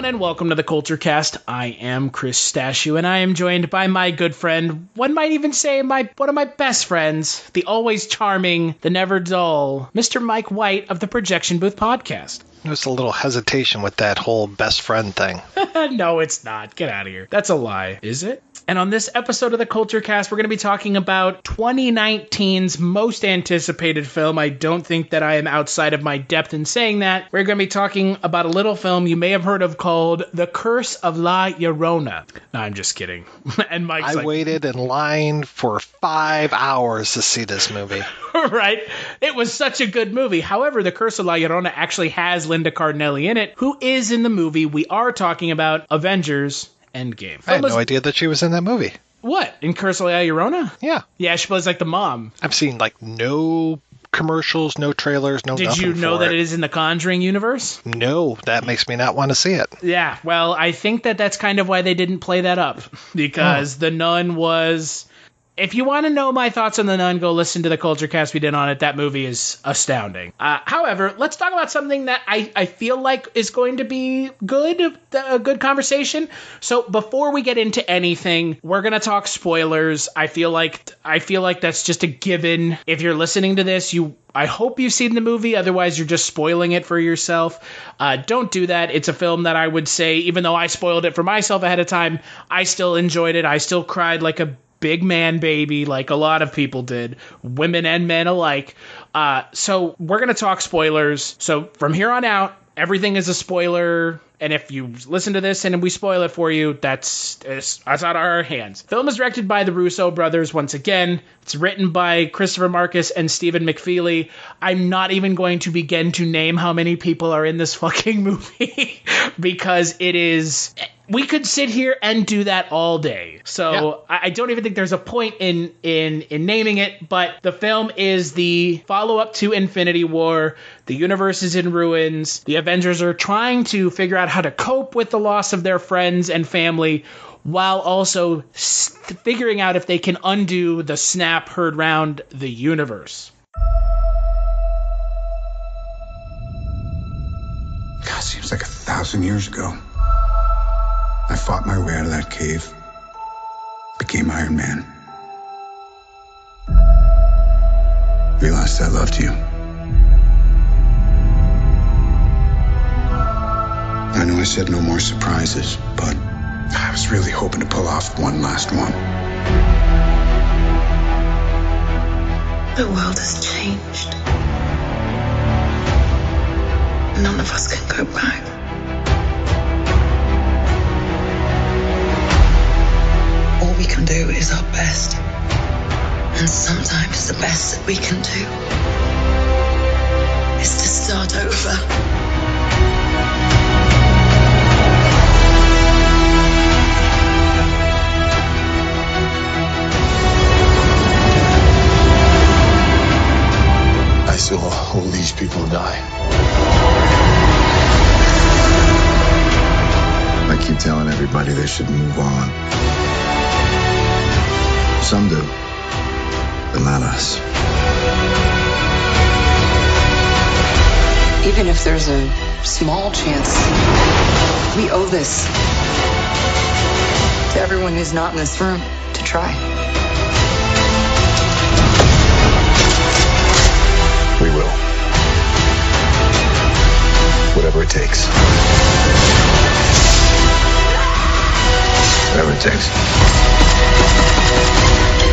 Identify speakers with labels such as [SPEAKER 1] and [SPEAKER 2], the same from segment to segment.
[SPEAKER 1] and welcome to the Culture Cast. I am Chris Stashu, and I am joined by my good friend, one might even say one of my best friends, the always charming, the never dull, Mr. Mike White of the Projection Booth Podcast.
[SPEAKER 2] There's a little hesitation with that whole best friend thing.
[SPEAKER 1] No, it's not. Get out of here. That's a lie. Is it? And on this episode of the Culture Cast, we're going to be talking about 2019's most anticipated film. I don't think that I am outside of my depth in saying that. We're going to be talking about a little film you may have heard of called The Curse of La Llorona. No, I'm just kidding. And Mike's
[SPEAKER 2] I waited in line for 5 hours to see this movie.
[SPEAKER 1] Right? It was such a good movie. However, The Curse of La Llorona actually has Linda Cardellini in it, who is in the movie we are talking about, Avengers Endgame.
[SPEAKER 2] I had no idea that she was in that movie.
[SPEAKER 1] What? In Curse of La Llorona?
[SPEAKER 2] Yeah.
[SPEAKER 1] Yeah, she plays like the mom.
[SPEAKER 2] I've seen no commercials, no trailers, no nothing.
[SPEAKER 1] Did you know that it is in the Conjuring universe?
[SPEAKER 2] No, that makes me not want to see it.
[SPEAKER 1] Yeah, well, I think that's kind of why they didn't play that up. Because The Nun was... If you want to know my thoughts on The Nun, go listen to the Culture Cast we did on it. That movie is astounding. However, let's talk about something that I feel like is going to be a good conversation. So before we get into anything, we're going to talk spoilers. I feel like that's just a given. If you're listening to this, I hope you've seen the movie. Otherwise, you're just spoiling it for yourself. Don't do that. It's a film that I would say, even though I spoiled it for myself ahead of time, I still enjoyed it. I still cried like a big man baby, like a lot of people did, women and men alike. So we're going to talk spoilers. So from here on out, everything is a spoiler. And if you listen to this and we spoil it for you, that's out of our hands. Film is directed by the Russo brothers once again. It's written by Christopher Marcus and Stephen McFeely. I'm not even going to begin to name how many people are in this fucking movie because it is... We could sit here and do that all day. So yeah. I don't even think there's a point in naming it, but the film is the follow-up to Infinity War. The universe is in ruins. The Avengers are trying to figure out how to cope with the loss of their friends and family while also figuring out if they can undo the snap heard round the universe.
[SPEAKER 3] God, seems like 1,000 years ago. I fought my way out of that cave, became Iron Man. Realized I loved you. I know I said no more surprises, but I was really hoping to pull off one last one.
[SPEAKER 4] The world has changed. None of us can go back. All we can do is our best. And sometimes the best that we can do is to start over.
[SPEAKER 3] I saw all these people die. I keep telling everybody they should move on. Some do, but not us.
[SPEAKER 4] Even if there's a small chance, we owe this to everyone who's not in this room to try.
[SPEAKER 3] We will. Whatever it takes. Whatever it takes.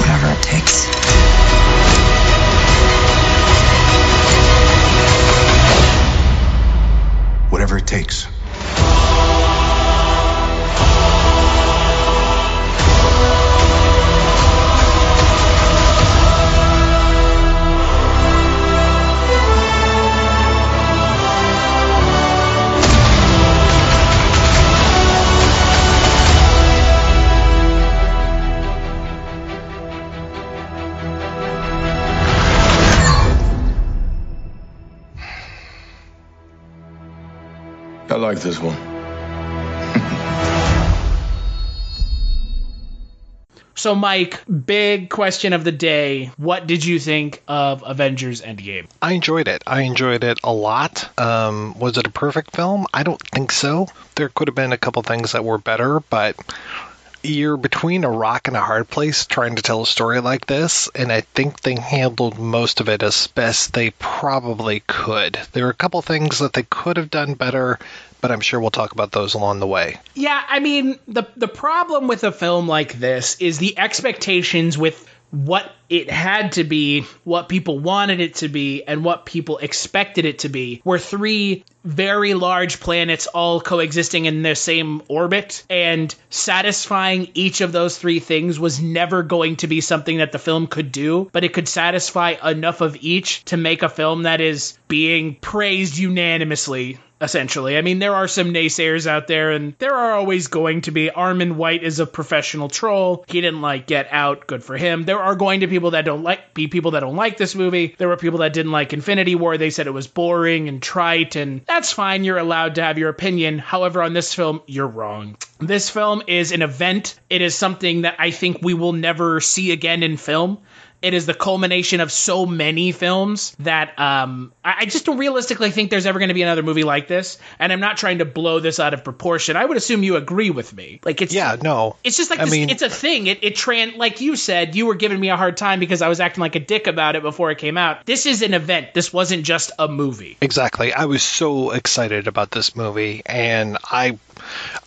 [SPEAKER 4] Whatever it takes.
[SPEAKER 3] Whatever it takes. I like this one.
[SPEAKER 1] So, Mike, big question of the day. What did you think of Avengers Endgame?
[SPEAKER 2] I enjoyed it. I enjoyed it a lot. Was it a perfect film? I don't think so. There could have been a couple things that were better, but you're between a rock and a hard place trying to tell a story like this, and I think they handled most of it as best they probably could. There are a couple things that they could have done better, but I'm sure we'll talk about those along the way.
[SPEAKER 1] Yeah, I mean, the problem with a film like this is the expectations with what it had to be, what people wanted it to be, and what people expected it to be were three very large planets all coexisting in the same orbit, and satisfying each of those three things was never going to be something that the film could do, but it could satisfy enough of each to make a film that is being praised unanimously. Essentially. I mean, there are some naysayers out there, and there are always going to be. Armin White is a professional troll. He didn't like Get Out. Good for him. There are going to be people that don't like this movie. There were people that didn't like Infinity War. They said it was boring and trite, and that's fine. You're allowed to have your opinion. However, on this film, you're wrong. This film is an event. It is something that I think we will never see again in film. It is the culmination of so many films that I just don't realistically think there's ever going to be another movie like this. And I'm not trying to blow this out of proportion. I would assume you agree with me. Like, it's It's just like it's a thing. Like you said, you were giving me a hard time because I was acting like a dick about it before it came out. This is an event. This wasn't just a movie.
[SPEAKER 2] Exactly. I was so excited about this movie, and I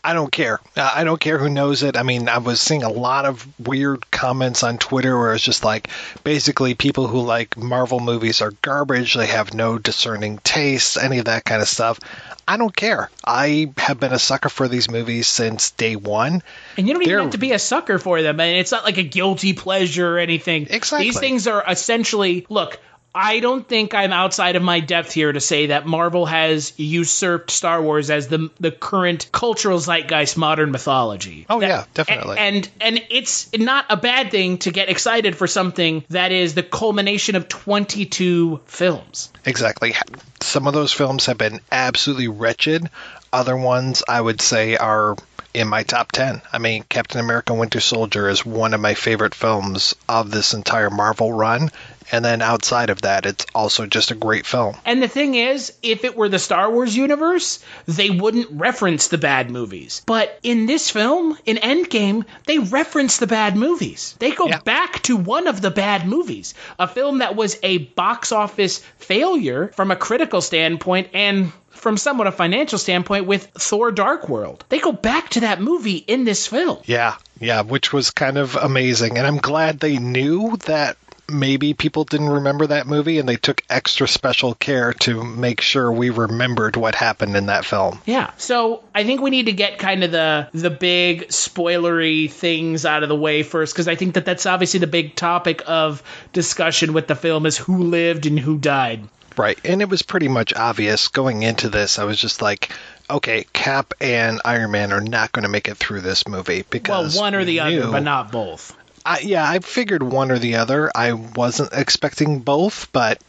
[SPEAKER 2] don't care. I don't care who knows it. I mean, I was seeing a lot of weird comments on Twitter where it's just like, basically people who like Marvel movies are garbage. They have no discerning taste, any of that kind of stuff. I don't care. I have been a sucker for these movies since day one.
[SPEAKER 1] And you don't even have to be a sucker for them. And it's not like a guilty pleasure or anything.
[SPEAKER 2] Exactly.
[SPEAKER 1] These things are essentially, look, I don't think I'm outside of my depth here to say that Marvel has usurped Star Wars as the current cultural zeitgeist modern mythology.
[SPEAKER 2] Oh, yeah, definitely.
[SPEAKER 1] And it's not a bad thing to get excited for something that is the culmination of 22 films.
[SPEAKER 2] Exactly. Some of those films have been absolutely wretched. Other ones, I would say, are in my top 10. I mean, Captain America Winter Soldier is one of my favorite films of this entire Marvel run. And then outside of that, it's also just a great film.
[SPEAKER 1] And the thing is, if it were the Star Wars universe, they wouldn't reference the bad movies. But in this film, in Endgame, they reference the bad movies. They go back to one of the bad movies. A film that was a box office failure from a critical standpoint and from somewhat a financial standpoint with Thor Dark World. They go back to that movie in this film.
[SPEAKER 2] Yeah, which was kind of amazing. And I'm glad they knew that maybe people didn't remember that movie, and they took extra special care to make sure we remembered what happened in that film.
[SPEAKER 1] Yeah. So I think we need to get kind of the big spoilery things out of the way first, because I think that's obviously the big topic of discussion with the film is who lived and who died.
[SPEAKER 2] Right. And it was pretty much obvious going into this. I was just like, okay, Cap and Iron Man are not going to make it through this movie because
[SPEAKER 1] one or the other, but not both.
[SPEAKER 2] I figured one or the other. I wasn't expecting both, but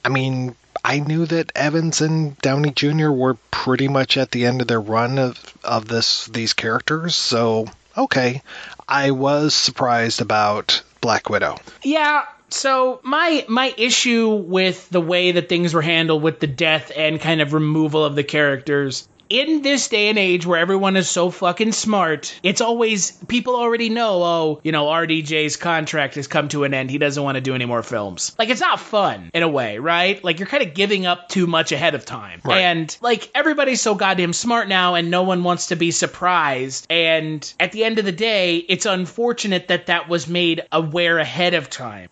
[SPEAKER 2] I mean, I knew that Evans and Downey Jr. were pretty much at the end of their run of these characters. So, okay, I was surprised about Black Widow.
[SPEAKER 1] Yeah. So my issue with the way that things were handled with the death and kind of removal of the characters, in this day and age where everyone is so fucking smart, it's always, people already know, RDJ's contract has come to an end. He doesn't want to do any more films. Like, it's not fun in a way, right? Like, you're kind of giving up too much ahead of time. Right. And, like, everybody's so goddamn smart now and no one wants to be surprised. And at the end of the day, it's unfortunate that was made aware ahead of time.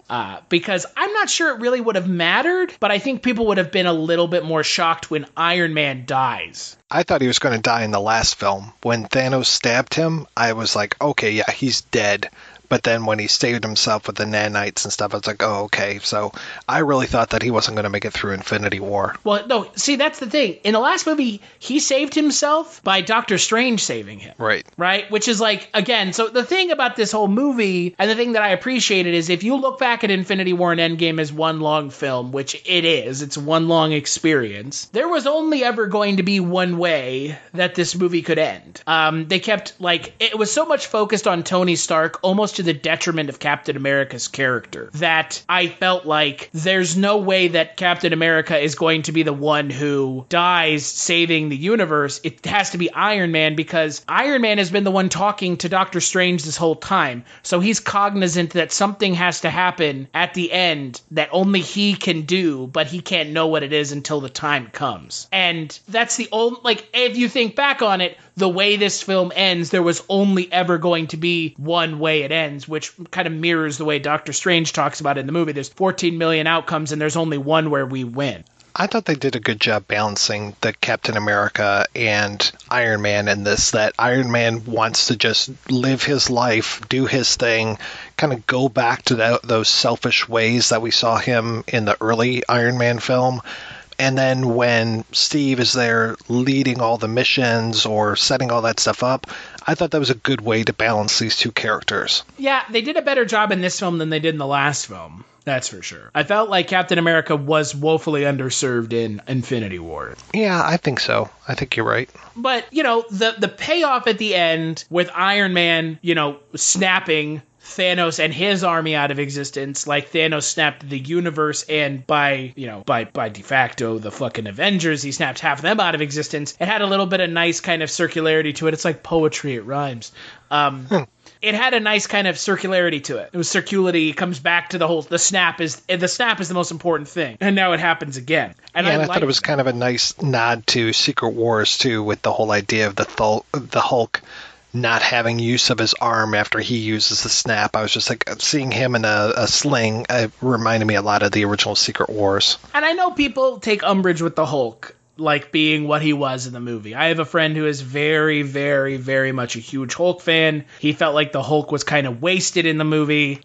[SPEAKER 1] Because I'm not sure it really would have mattered, but I think people would have been a little bit more shocked when Iron Man dies.
[SPEAKER 2] I thought he was going to die in the last film. When Thanos stabbed him, I was like, okay, yeah, he's dead. But then when he saved himself with the nanites and stuff, I was like, oh, okay. So I really thought that he wasn't going to make it through Infinity War.
[SPEAKER 1] Well, no, see, that's the thing. In the last movie, he saved himself by Doctor Strange saving him.
[SPEAKER 2] Right.
[SPEAKER 1] Right? Which is like, again, so the thing about this whole movie, and the thing that I appreciated is if you look back at Infinity War and Endgame as one long film, which it is, it's one long experience, there was only ever going to be one way that this movie could end. They kept, like, it was so much focused on Tony Stark, almost to the detriment of Captain America's character, that I felt like there's no way that Captain America is going to be the one who dies saving the universe. It has to be Iron Man, because Iron Man has been the one talking to Doctor Strange this whole time. So he's cognizant that something has to happen at the end that only he can do, but he can't know what it is until the time comes. And that's the only, like, if you think back on it, the way this film ends, there was only ever going to be one way it ends, which kind of mirrors the way Doctor Strange talks about it in the movie. There's 14 million outcomes and there's only one where we win.
[SPEAKER 2] I thought they did a good job balancing the Captain America and Iron Man in this, that Iron Man wants to just live his life, do his thing, kind of go back to those selfish ways that we saw him in the early Iron Man film. And then when Steve is there leading all the missions or setting all that stuff up, I thought that was a good way to balance these two characters.
[SPEAKER 1] Yeah, they did a better job in this film than they did in the last film. That's for sure. I felt like Captain America was woefully underserved in Infinity War.
[SPEAKER 2] Yeah, I think so. I think you're right.
[SPEAKER 1] But, you know, the payoff at the end with Iron Man, you know, snapping Thanos and his army out of existence, like Thanos snapped the universe, and by de facto the fucking Avengers, he snapped half of them out of existence. It had a little bit of nice kind of circularity to it. It's like poetry, it rhymes. It had a nice kind of circularity to it. It was circularity. It comes back to the whole, the snap is the most important thing. And now it happens again. And
[SPEAKER 2] I thought it was kind of a nice nod to Secret Wars too, with the whole idea of the Hulk not having use of his arm after he uses the snap. I was just like, seeing him in a sling, it reminded me a lot of the original Secret Wars.
[SPEAKER 1] And I know people take umbrage with the Hulk, like being what he was in the movie. I have a friend who is very, very, very much a huge Hulk fan. He felt like the Hulk was kind of wasted in the movie.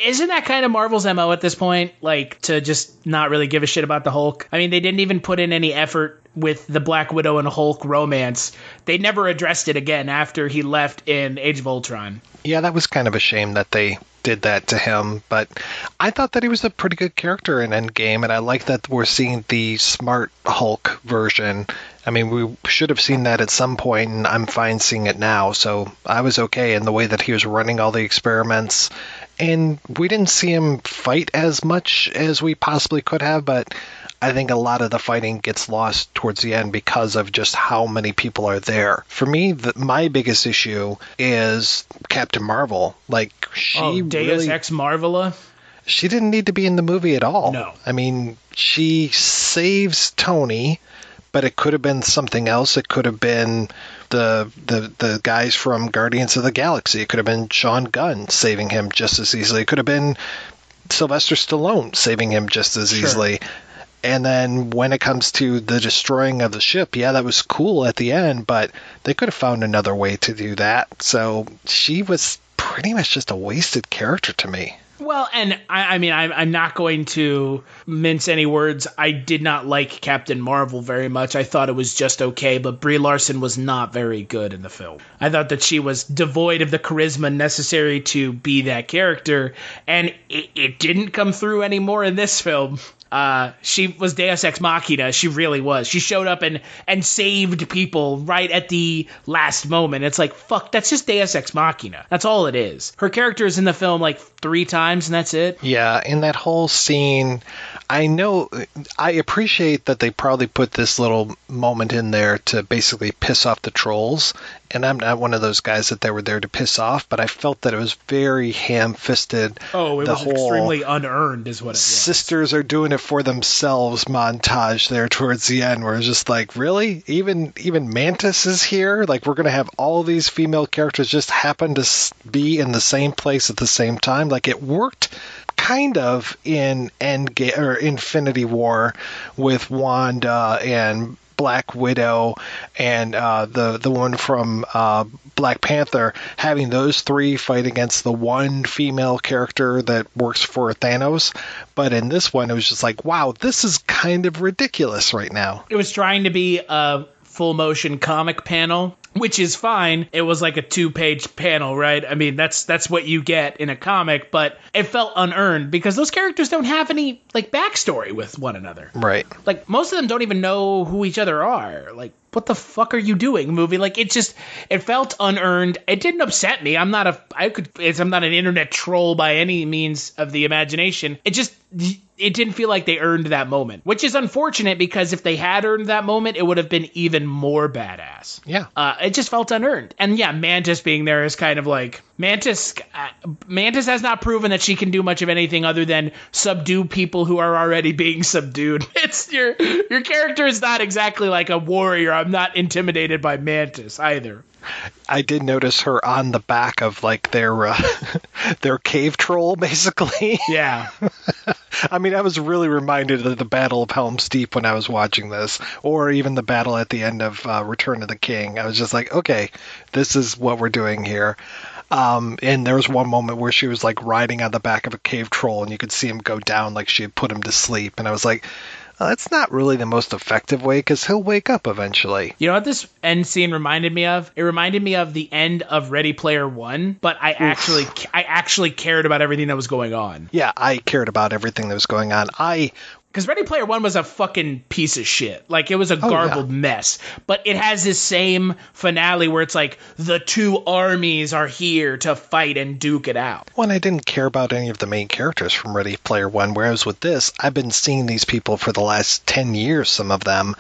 [SPEAKER 1] Isn't that kind of Marvel's MO at this point? Like, to just not really give a shit about the Hulk? I mean, they didn't even put in any effort with the Black Widow and Hulk romance. They never addressed it again after he left in Age of Ultron.
[SPEAKER 2] Yeah, that was kind of a shame that they did that to him, but I thought that he was a pretty good character in Endgame, and I like that we're seeing the smart Hulk version. I mean, we should have seen that at some point, and I'm fine seeing it now, so I was okay in the way that he was running all the experiments. And we didn't see him fight as much as we possibly could have, but I think a lot of the fighting gets lost towards the end because of just how many people are there. For me, my biggest issue is Captain Marvel. Like, she
[SPEAKER 1] Deus Ex Marvela?
[SPEAKER 2] She didn't need to be in the movie at all.
[SPEAKER 1] No.
[SPEAKER 2] I mean, she saves Tony, but it could have been something else. It could have been the guys from Guardians of the Galaxy. It could have been Sean Gunn saving him just as easily. It could have been Sylvester Stallone saving him just as easily. And then when it comes to the destroying of the ship, yeah, that was cool at the end, but they could have found another way to do that. So she was pretty much just a wasted character to me.
[SPEAKER 1] Well, and I mean, I'm not going to mince any words. I did not like Captain Marvel very much. I thought it was just okay, but Brie Larson was not very good in the film. I thought that she was devoid of the charisma necessary to be that character, and it didn't come through anymore in this film. She was Deus Ex Machina. She really was. She showed up and saved people right at the last moment. It's like, fuck, that's just Deus Ex Machina. That's all it is. Her character is in the film like 3 times and that's it.
[SPEAKER 2] Yeah, in that whole scene, I appreciate that they probably put this little moment in there to basically piss off the trolls. And I'm not one of those guys that they were there to piss off, but I felt that it was very ham-fisted.
[SPEAKER 1] Oh, it was extremely unearned is what it was.
[SPEAKER 2] Sisters are doing it for themselves montage there towards the end, where it's just like, really? Even Mantis is here? Like, we're going to have all these female characters just happen to be in the same place at the same time? Like, it worked kind of in Endgame or Infinity War with Wanda and Black Widow and the one from Black Panther, having those 3 fight against the one female character that works for Thanos. But in this one, it was just like, wow, this is kind of ridiculous right now.
[SPEAKER 1] It was trying to be a full motion comic panel, which is fine. It was like a 2-page panel, right? I mean, that's what you get in a comic, but it felt unearned because those characters don't have any like backstory with one another.
[SPEAKER 2] Right.
[SPEAKER 1] Like, most of them don't even know who each other are. Like, what the fuck are you doing, movie? Like, it felt unearned. It didn't upset me. I'm not an internet troll by any means of the imagination. It didn't feel like they earned that moment, which is unfortunate because if they had earned that moment, it would have been even more badass.
[SPEAKER 2] Yeah.
[SPEAKER 1] It just felt unearned. And yeah, Mantis being there is kind of like, Mantis has not proven that she can do much of anything other than subdue people who are already being subdued. It's your character is not exactly like a warrior. I'm not intimidated by Mantis either.
[SPEAKER 2] I did notice her on the back of like their cave troll, basically.
[SPEAKER 1] Yeah.
[SPEAKER 2] I mean, I was really reminded of the Battle of Helm's Deep when I was watching this, or even the battle at the end of Return of the King. I was just like, okay, this is what we're doing here. And there was one moment where she was like riding on the back of a cave troll, and you could see him go down like she had put him to sleep. And I was like, that's not really the most effective way, because he'll wake up eventually.
[SPEAKER 1] You know what this end scene reminded me of? It reminded me of the end of Ready Player One, but I actually cared about everything that was going on.
[SPEAKER 2] Yeah, I cared about everything that was going on.
[SPEAKER 1] Because Ready Player One was a fucking piece of shit. Like, it was a garbled mess. But it has this same finale where it's like, the two armies are here to fight and duke it out.
[SPEAKER 2] Well, I didn't care about any of the main characters from Ready Player One, whereas with this, I've been seeing these people for the last 10 years, some of them,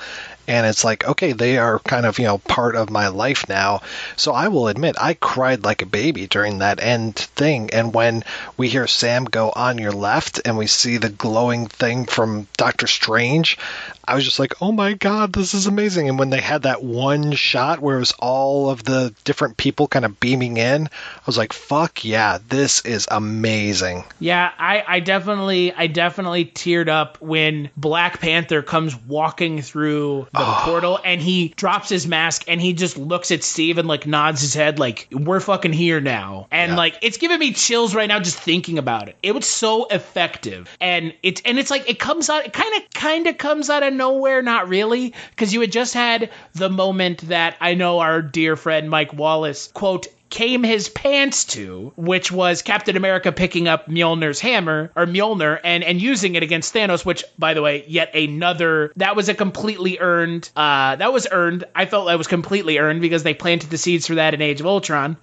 [SPEAKER 2] and it's like, okay, they are kind of, part of my life now. So I will admit, I cried like a baby during that end thing. And when we hear Sam go on your left and we see the glowing thing from Doctor Strange, I was just like, oh my God, this is amazing. And when they had that one shot where it was all of the different people kind of beaming in, I was like, fuck yeah, this is amazing.
[SPEAKER 1] Yeah, I definitely teared up when Black Panther comes walking through the portal and he drops his mask and he just looks at Steve and like nods his head like, we're fucking here now. And like, it's giving me chills right now just thinking about it. It was so effective. And it's like, it kind of comes out of nowhere, not really, because you had just had the moment that I know our dear friend Mike Wallace, quote, came his pants to, which was Captain America picking up Mjolnir and using it against Thanos, which, by the way, yet another, that was a completely earned, that was earned. I felt that was completely earned because they planted the seeds for that in Age of Ultron.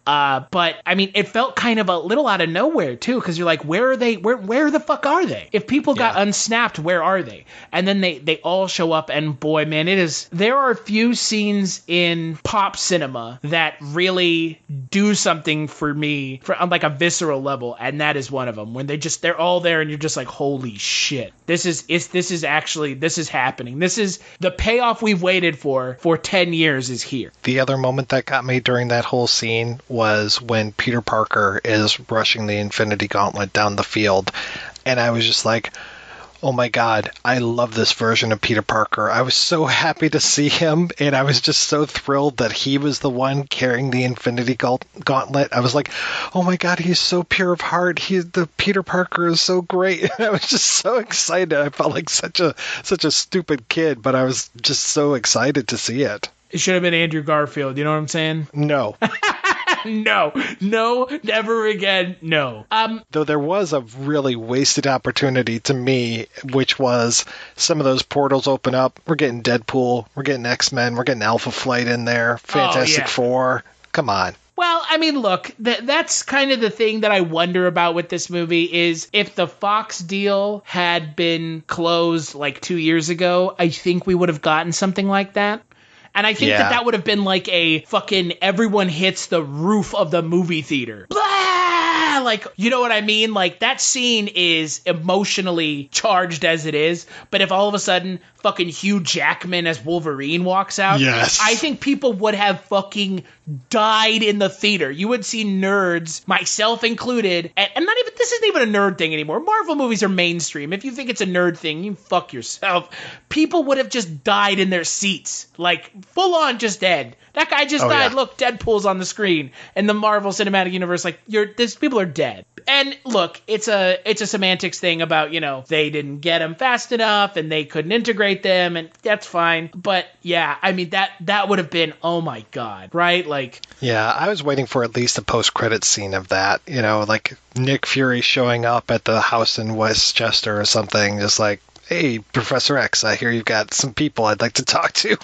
[SPEAKER 1] But I mean, it felt kind of a little out of nowhere too, because you're like, where are they? Where the fuck are they? If people got unsnapped, where are they? And then they all show up, and boy, man, there are a few scenes in pop cinema that really do something for me on like a visceral level, and that is one of them. When they're all there, and you're just like, holy shit, this is happening. This is the payoff we've waited for 10 years is here.
[SPEAKER 2] The other moment that got me during that whole scene was when Peter Parker is rushing the Infinity Gauntlet down the field, and I was just like, oh my God, I love this version of Peter Parker. I was so happy to see him, and I was just so thrilled that he was the one carrying the Infinity Gauntlet. I was like, oh my God, he's so pure of heart. The Peter Parker is so great. I was just so excited. I felt like such a stupid kid, but I was just so excited to see it.
[SPEAKER 1] It should have been Andrew Garfield, you know what I'm saying?
[SPEAKER 2] No.
[SPEAKER 1] No, never again, no.
[SPEAKER 2] Though there was a really wasted opportunity to me, which was some of those portals open up. We're getting Deadpool, we're getting X-Men, we're getting Alpha Flight in there, Fantastic Four. Come on.
[SPEAKER 1] Well, I mean, look, that's kind of the thing that I wonder about with this movie is if the Fox deal had been closed like 2 years ago, I think we would have gotten something like that. And I think that would have been like a fucking everyone hits the roof of the movie theater. Blah! Like, you know what I mean? Like, that scene is emotionally charged as it is. But if all of a sudden fucking Hugh Jackman as Wolverine walks out,
[SPEAKER 2] yes,
[SPEAKER 1] I think people would have fucking died in the theater. You would see nerds, myself included, and not even, this isn't even a nerd thing anymore. Marvel movies are mainstream. If you think it's a nerd thing, you fuck yourself. People would have just died in their seats. Like, full on just dead. That guy just died. Yeah. Look, Deadpool's on the screen. And the Marvel Cinematic Universe, like, these people are dead. And look, it's a semantics thing about, they didn't get them fast enough and they couldn't integrate them, and that's fine. But yeah, I mean, that would have been, oh my God, right? Like,
[SPEAKER 2] yeah, I was waiting for at least a post-credit scene of that, like Nick Fury showing up at the house in Westchester or something, just like, hey, Professor X, I hear you've got some people I'd like to talk to.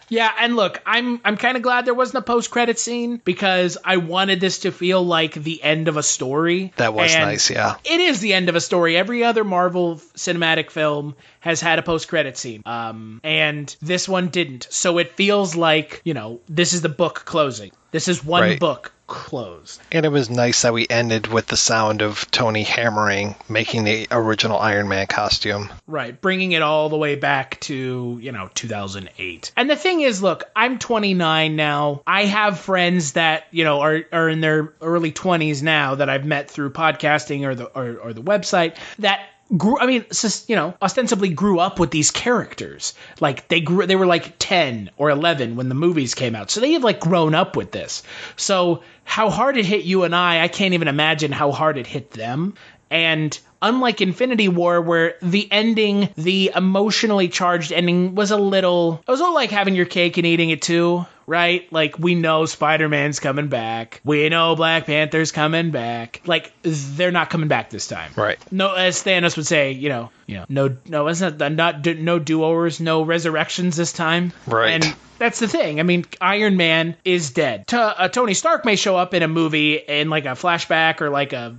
[SPEAKER 1] Yeah, and look, I'm kind of glad there wasn't a post-credit scene because I wanted this to feel like the end of a story.
[SPEAKER 2] That was
[SPEAKER 1] And
[SPEAKER 2] nice, yeah.
[SPEAKER 1] It is the end of a story. Every other Marvel cinematic film has had a post-credit scene. And this one didn't. So it feels like, this is the book closing. This is one book closed.
[SPEAKER 2] And it was nice that we ended with the sound of Tony hammering, making the original Iron Man costume.
[SPEAKER 1] Right, bringing it all the way back to, 2008. And the thing is, look, I'm 29 now. I have friends that, are in their early 20s now that I've met through podcasting or the website that ostensibly grew up with these characters. Like they were like 10 or 11 when the movies came out. So they have like grown up with this. So how hard it hit you and I can't even imagine how hard it hit them. And unlike Infinity War, where the ending, the emotionally charged ending it was a little like having your cake and eating it too, right? Like, we know Spider-Man's coming back. We know Black Panther's coming back. Like, they're not coming back this time.
[SPEAKER 2] Right.
[SPEAKER 1] No, as Thanos would say, no do-overs, no resurrections this time.
[SPEAKER 2] Right.
[SPEAKER 1] And that's the thing. I mean, Iron Man is dead. Tony Stark may show up in a movie in like a flashback or like a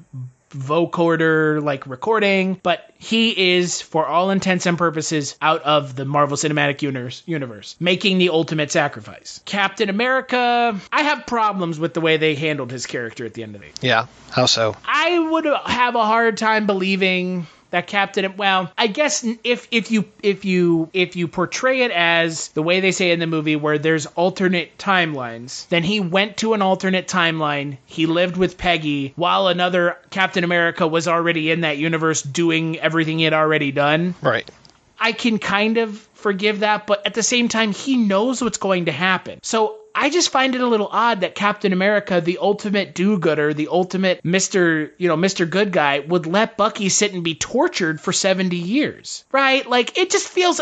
[SPEAKER 1] vocoder like recording, but he is, for all intents and purposes, out of the Marvel Cinematic Universe, making the ultimate sacrifice. Captain America, I have problems with the way they handled his character at the end of it.
[SPEAKER 2] Yeah, how so?
[SPEAKER 1] I would have a hard time believing that Captain, well, I guess if you portray it as the way they say in the movie where there's alternate timelines, then he went to an alternate timeline, he lived with Peggy while another Captain America was already in that universe doing everything he had already done.
[SPEAKER 2] Right.
[SPEAKER 1] I can kind of forgive that, but at the same time, he knows what's going to happen. So I just find it a little odd that Captain America, the ultimate do-gooder, the ultimate Mr. Good Guy, would let Bucky sit and be tortured for 70 years, right? Like, it feels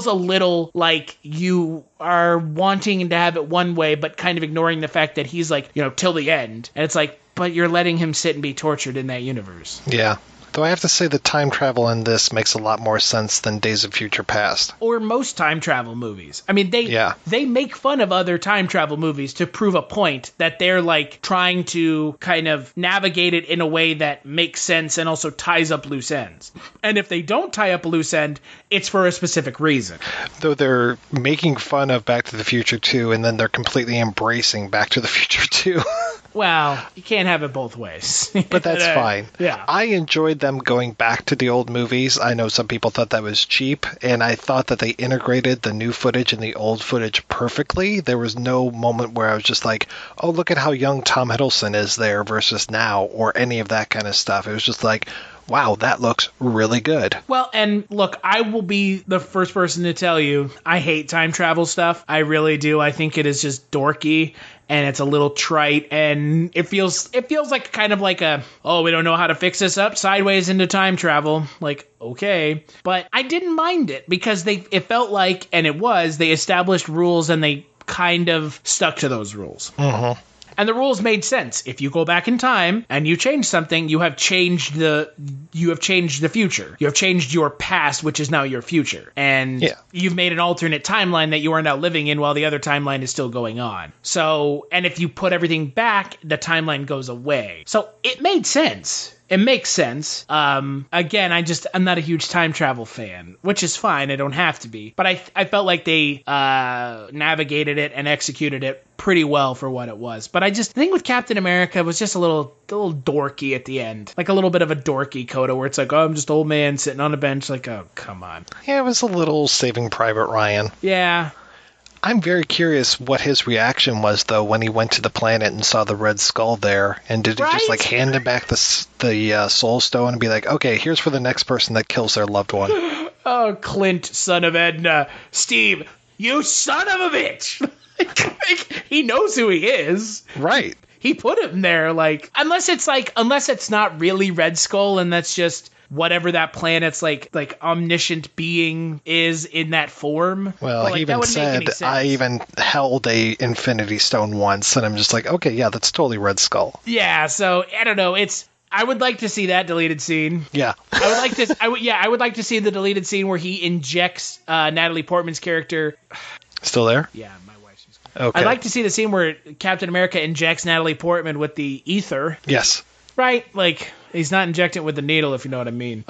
[SPEAKER 1] a little like you are wanting to have it one way, but kind of ignoring the fact that he's like, till the end. And it's like, but you're letting him sit and be tortured in that universe.
[SPEAKER 2] Yeah. Though I have to say the time travel in this makes a lot more sense than Days of Future Past.
[SPEAKER 1] Or most time travel movies. I mean, they make fun of other time travel movies to prove a point that they're like trying to kind of navigate it in a way that makes sense and also ties up loose ends. And if they don't tie up a loose end, it's for a specific reason.
[SPEAKER 2] Though they're making fun of Back to the Future 2 and then they're completely embracing Back to the Future 2.
[SPEAKER 1] Well, you can't have it both ways.
[SPEAKER 2] But that's fine.
[SPEAKER 1] Yeah.
[SPEAKER 2] I enjoyed them going back to the old movies. I know some people thought that was cheap, and I thought that they integrated the new footage and the old footage perfectly. There was no moment where I was just like, oh, look at how young Tom Hiddleston is there versus now, or any of that kind of stuff. It was just like, wow, that looks really good.
[SPEAKER 1] Well, and look, I will be the first person to tell you, I hate time travel stuff. I really do. I think it is just dorky. And it's a little trite, and it feels like kind of like we don't know how to fix this up, sideways into time travel. Like, okay. But I didn't mind it because it felt like, and it was, they established rules and they kind of stuck to those rules.
[SPEAKER 2] Mm-hmm.
[SPEAKER 1] And the rules made sense. If you go back in time and you change something, you have changed the future. You have changed your past, which is now your future. And you've made an alternate timeline that you are now living in while the other timeline is still going on. So, and if you put everything back, the timeline goes away. So it made sense. It makes sense. Again, I'm not a huge time travel fan, which is fine. I don't have to be. But I felt like they navigated it and executed it pretty well for what it was. But the thing with Captain America was just a little dorky at the end. Like a little bit of a dorky coda where it's like, oh, I'm just old man sitting on a bench. Like, oh, come on.
[SPEAKER 2] Yeah, it was a little Saving Private Ryan.
[SPEAKER 1] Yeah.
[SPEAKER 2] I'm very curious what his reaction was, though, when he went to the planet and saw the Red Skull there. And did he just, like, hand him back the Soul Stone and be like, okay, here's for the next person that kills their loved one?
[SPEAKER 1] Oh, Clint, son of Edna. Steve, you son of a bitch! He knows who he is.
[SPEAKER 2] Right.
[SPEAKER 1] He put him there, like, unless it's not really Red Skull and that's just whatever that planet's like omniscient being is in that form.
[SPEAKER 2] Well, he even said, I even held a Infinity Stone once, and I'm just like, okay, yeah, that's totally Red Skull.
[SPEAKER 1] Yeah, so I don't know. I would like to see that deleted scene.
[SPEAKER 2] Yeah.
[SPEAKER 1] I would like to. I would like to see the deleted scene where he injects Natalie Portman's character.
[SPEAKER 2] Still there?
[SPEAKER 1] Yeah, my wife's just.
[SPEAKER 2] Okay.
[SPEAKER 1] I'd like to see the scene where Captain America injects Natalie Portman with the ether.
[SPEAKER 2] Yes.
[SPEAKER 1] Right? Like, he's not injecting it with the needle, if you know what I mean.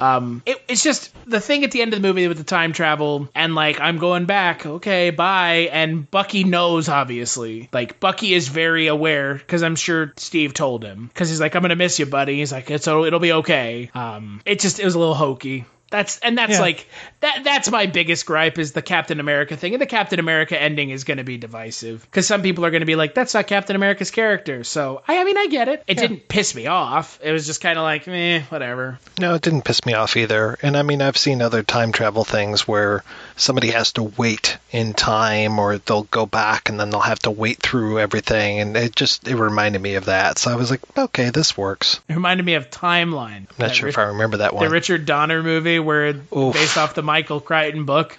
[SPEAKER 1] It's just the thing at the end of the movie with the time travel, and like, I'm going back, okay, bye. And Bucky knows, obviously. Like, Bucky is very aware, because I'm sure Steve told him. Because he's like, I'm gonna miss you, buddy. He's like, it'll be okay. It was a little hokey. That's like that's my biggest gripe is the Captain America thing, and the Captain America ending is going to be divisive because some people are going to be like, that's not Captain America's character. So I mean I get it. It didn't piss me off. It was just kind of like, whatever.
[SPEAKER 2] No, it didn't piss me off either. And I mean, I've seen other time travel things where somebody has to wait in time, or they'll go back and then they'll have to wait through everything, and it reminded me of that. So I was like, okay, this works.
[SPEAKER 1] It reminded me of Timeline.
[SPEAKER 2] I'm not sure if I remember that one.
[SPEAKER 1] The Richard Donner movie where based off the Michael Crichton book.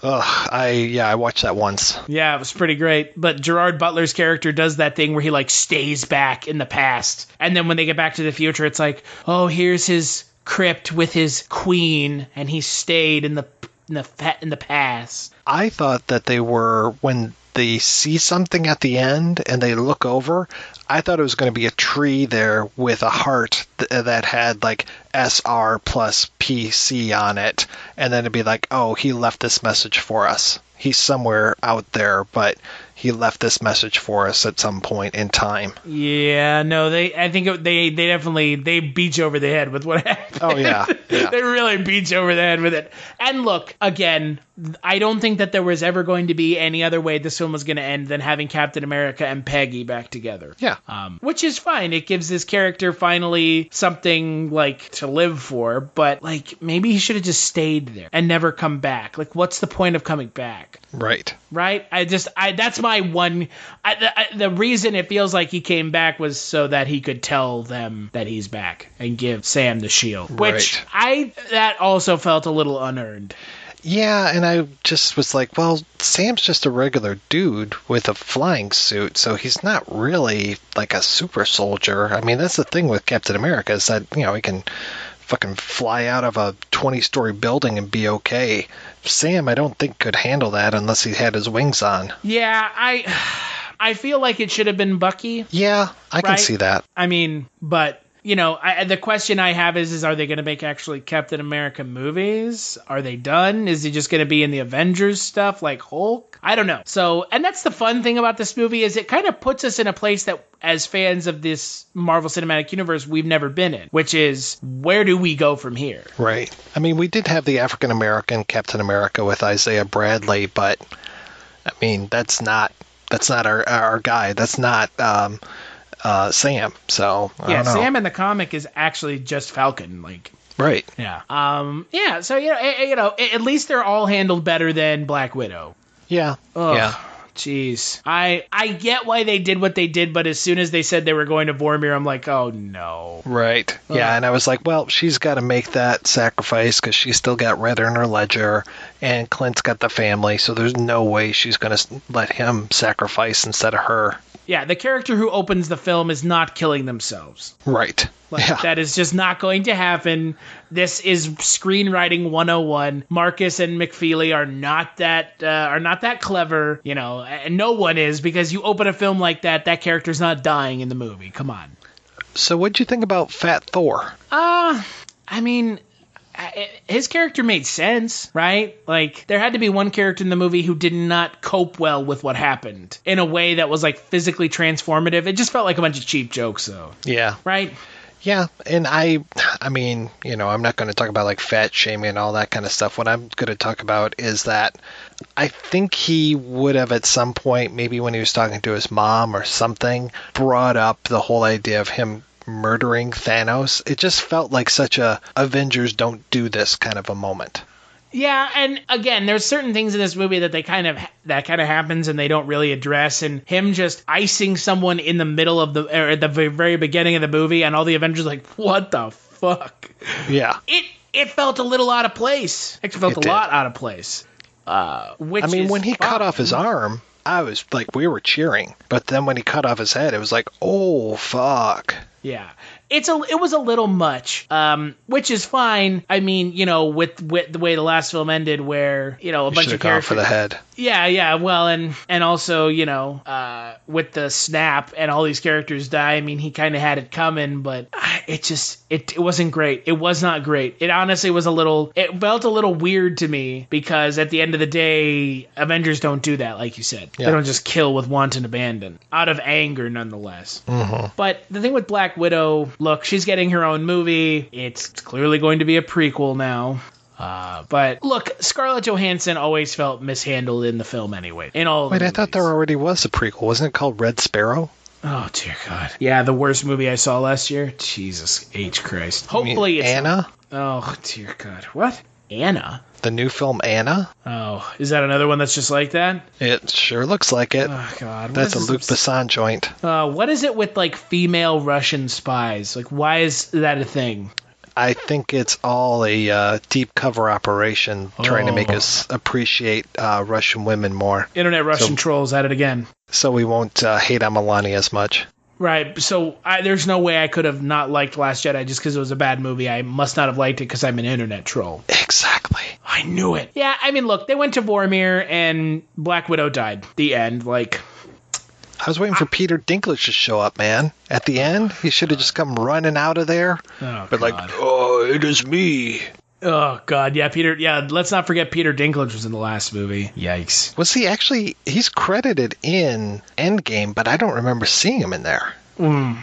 [SPEAKER 2] I watched that once.
[SPEAKER 1] Yeah, it was pretty great. But Gerard Butler's character does that thing where he like stays back in the past, and then when they get back to the future, it's like, oh, here's his crypt with his queen, and he stayed in the past.
[SPEAKER 2] I thought that they were, when they see something at the end and they look over, I thought it was going to be a tree there with a heart that had like SR plus PC on it. And then it'd be like, oh, he left this message for us. He's somewhere out there, but he left this message for us at some point in time.
[SPEAKER 1] Yeah, no, I think they definitely beat you over the head with what happened.
[SPEAKER 2] Oh, yeah.
[SPEAKER 1] They really beat you over the head with it. And look, again, I don't think that there was ever going to be any other way this film was going to end than having Captain America and Peggy back together.
[SPEAKER 2] Yeah.
[SPEAKER 1] Which is fine. It gives this character finally something, like, to live for. But, like, maybe he should have just stayed there and never come back. Like, what's the point of coming back?
[SPEAKER 2] Right.
[SPEAKER 1] Right? That's my one. The reason it feels like he came back was so that he could tell them that he's back and give Sam the shield. Which that also felt a little unearned.
[SPEAKER 2] Yeah, and I just was like, well, Sam's just a regular dude with a flying suit, so he's not really like a super soldier. I mean, that's the thing with Captain America, is that, he can fucking fly out of a 20-story building and be okay. Sam, I don't think, could handle that unless he had his wings on.
[SPEAKER 1] Yeah, I feel like it should have been Bucky.
[SPEAKER 2] Yeah, I can see that.
[SPEAKER 1] I mean, but... the question I have is are they going to make actually Captain America movies? Are they done? Is he just going to be in the Avengers stuff like Hulk? I don't know. So, and that's the fun thing about this movie is it kind of puts us in a place that as fans of this Marvel Cinematic Universe we've never been in, which is where do we go from here?
[SPEAKER 2] Right. I mean, we did have the African American Captain America with Isaiah Bradley, but I mean, that's not our guy. That's not Sam. So I don't know.
[SPEAKER 1] Sam in the comic is actually just Falcon, like.
[SPEAKER 2] Right.
[SPEAKER 1] Yeah. Yeah. So at least they're all handled better than Black Widow.
[SPEAKER 2] Yeah.
[SPEAKER 1] Ugh.
[SPEAKER 2] Yeah.
[SPEAKER 1] Jeez. I get why they did what they did, but as soon as they said they were going to Vormir, I'm like, oh no.
[SPEAKER 2] Right.
[SPEAKER 1] Ugh.
[SPEAKER 2] Yeah, and I was like, well, she's got to make that sacrifice because she's still got Red in her ledger, and Clint's got the family, so there's no way she's going to let him sacrifice instead of her.
[SPEAKER 1] Yeah, the character who opens the film is not killing themselves.
[SPEAKER 2] Right.
[SPEAKER 1] That is just not going to happen. This is screenwriting 101. Marcus and McFeely are not that clever, and no one is, because you open a film like that character's not dying in the movie. Come on.
[SPEAKER 2] So what'd you think about Fat Thor?
[SPEAKER 1] I mean, his character made sense, right? Like, there had to be one character in the movie who did not cope well with what happened in a way that was, like, physically transformative. It just felt like a bunch of cheap jokes, though.
[SPEAKER 2] Yeah.
[SPEAKER 1] Right?
[SPEAKER 2] Yeah, and I mean, I'm not going to talk about, like, fat shaming and all that kind of stuff. What I'm going to talk about is that I think he would have at some point, maybe when he was talking to his mom or something, brought up the whole idea of him murdering Thanos. It just felt like such a Avengers don't do this kind of a moment.
[SPEAKER 1] Yeah, and again, there's certain things in this movie that that kind of happens and they don't really address, and him just icing someone in the middle of at the very beginning of the movie, and all the Avengers are like, what the fuck?
[SPEAKER 2] Yeah.
[SPEAKER 1] It felt a little out of place. It felt a lot out of place.
[SPEAKER 2] When he cut off his arm, I was like, we were cheering. But then when he cut off his head, it was like, oh, fuck.
[SPEAKER 1] Yeah. It was a little much, which is fine. I mean, with the way the last film ended, where a bunch of characters
[SPEAKER 2] for the head.
[SPEAKER 1] Yeah. Well, and also with the snap and all these characters die. I mean, he kind of had it coming, but it wasn't great. It was not great. It honestly was it felt a little weird to me, because at the end of the day, Avengers don't do that, like you said. Yeah. They don't just kill with wanton abandon, out of anger, nonetheless. Mm-hmm. But the thing with Black Widow, look, she's getting her own movie. It's clearly going to be a prequel now. But look, Scarlett Johansson always felt mishandled in the film anyway.
[SPEAKER 2] I thought there already was a prequel. Wasn't it called Red Sparrow?
[SPEAKER 1] Oh, dear God. Yeah, the worst movie I saw last year. Jesus H. Christ. Hopefully it's
[SPEAKER 2] Anna?
[SPEAKER 1] Oh, dear God. What? Anna?
[SPEAKER 2] The new film Anna?
[SPEAKER 1] Oh, is that another one that's just like that?
[SPEAKER 2] It sure looks like it.
[SPEAKER 1] Oh, God.
[SPEAKER 2] That's a Luc Besson joint.
[SPEAKER 1] What is it with, female Russian spies? Why is that a thing?
[SPEAKER 2] I think it's all a deep cover operation trying to make us appreciate Russian women more.
[SPEAKER 1] Internet Russian trolls at it again.
[SPEAKER 2] So we won't hate on Melania as much.
[SPEAKER 1] Right, so there's no way I could have not liked Last Jedi just because it was a bad movie. I must not have liked it because I'm an internet troll.
[SPEAKER 2] Exactly.
[SPEAKER 1] I knew it. Yeah, I mean, look, they went to Vormir and Black Widow died. The end, I
[SPEAKER 2] was waiting for Peter Dinklage to show up, man. At the end, he should have just come running out of there.
[SPEAKER 1] Oh,
[SPEAKER 2] but
[SPEAKER 1] God.
[SPEAKER 2] oh, it is me.
[SPEAKER 1] Oh, God, yeah, let's not forget Peter Dinklage was in the last movie. Yikes.
[SPEAKER 2] Was he actually, he's credited in Endgame, but I don't remember seeing him in there.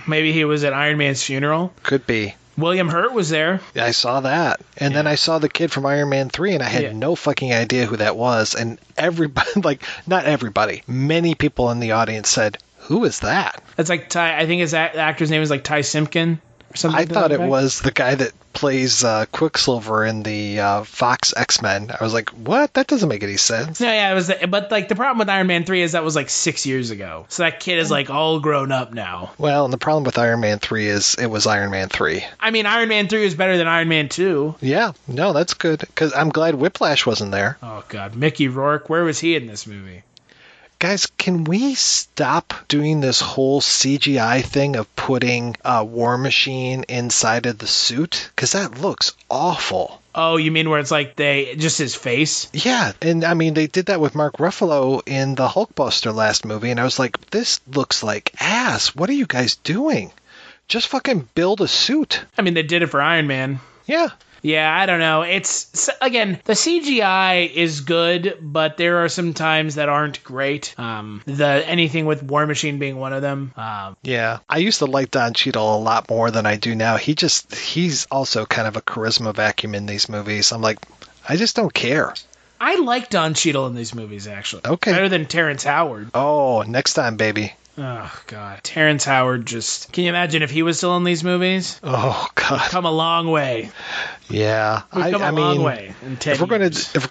[SPEAKER 1] Maybe he was at Iron Man's funeral?
[SPEAKER 2] Could be.
[SPEAKER 1] William Hurt was there.
[SPEAKER 2] Yeah, I saw that. And then I saw the kid from Iron Man 3, and I had no fucking idea who that was. And everybody, not everybody, many people in the audience said, who is that?
[SPEAKER 1] That's Ty, I think his actor's name is Ty Simpkin.
[SPEAKER 2] I thought it was the guy that plays Quicksilver in the Fox X-Men. I was like, what? That doesn't make any sense.
[SPEAKER 1] No, yeah, it was. But the problem with Iron Man 3 is that was 6 years ago. So that kid is all grown up now.
[SPEAKER 2] Well, and the problem with Iron Man 3 is it was Iron Man 3.
[SPEAKER 1] I mean, Iron Man 3 was better than Iron Man 2.
[SPEAKER 2] Yeah, no, that's good. Because I'm glad Whiplash wasn't there.
[SPEAKER 1] Oh, God. Mickey Rourke, where was he in this movie?
[SPEAKER 2] Guys, can we stop doing this whole CGI thing of putting a War Machine inside of the suit? Because that looks awful.
[SPEAKER 1] Oh, you mean where it's just his face?
[SPEAKER 2] Yeah, and I mean, they did that with Mark Ruffalo in the Hulkbuster last movie, and I was like, this looks like ass. What are you guys doing? Just fucking build a suit.
[SPEAKER 1] I mean, they did it for Iron Man.
[SPEAKER 2] Yeah.
[SPEAKER 1] Yeah, I don't know. It's, again, the CGI is good, but there are some times that aren't great. Anything with War Machine being one of them.
[SPEAKER 2] Yeah, I used to like Don Cheadle a lot more than I do now. He's also kind of a charisma vacuum in these movies. I'm like, I just don't care.
[SPEAKER 1] I like Don Cheadle in these movies, actually.
[SPEAKER 2] Okay.
[SPEAKER 1] Better than Terrence Howard.
[SPEAKER 2] Oh, next time, baby.
[SPEAKER 1] Oh, God. Terrence Howard just... Can you imagine if he was still in these movies?
[SPEAKER 2] Oh, God.
[SPEAKER 1] We've come a long way.
[SPEAKER 2] Yeah.
[SPEAKER 1] We've come a long way in 10
[SPEAKER 2] if we're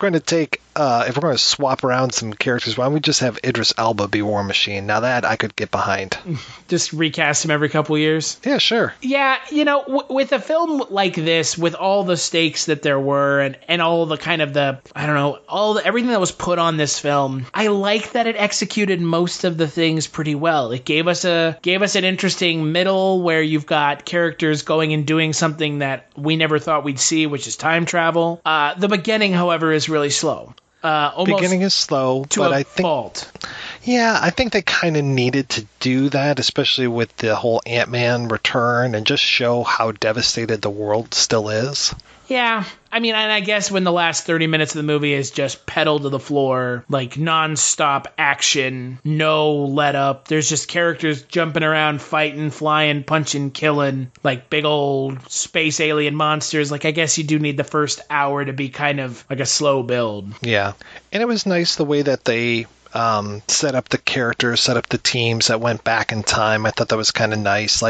[SPEAKER 2] going to swap around some characters, why don't we just have Idris Elba be War Machine? Now that I could get behind.
[SPEAKER 1] Just recast him every couple years?
[SPEAKER 2] Yeah, sure.
[SPEAKER 1] Yeah, with a film like this, with all the stakes that there were and all the kind of everything that was put on this film, I like that it executed most of the things pretty well. It gave us an interesting middle where you've got characters going and doing something that we never thought we'd see, which is time travel. The beginning, however, is really slow.
[SPEAKER 2] Beginning is slow, but I think
[SPEAKER 1] fault.
[SPEAKER 2] Yeah, I think they kind of needed to do that, especially with the whole Ant-Man return, and just show how devastated the world still is.
[SPEAKER 1] Yeah, I mean, and I guess when the last 30 minutes of the movie is just pedal to the floor, non-stop action, no let up. There's just characters jumping around, fighting, flying, punching, killing, big old space alien monsters. I guess you do need the first hour to be kind of a slow build.
[SPEAKER 2] Yeah, and it was nice the way that they set up the characters, set up the teams that went back in time. I thought that was kind of nice.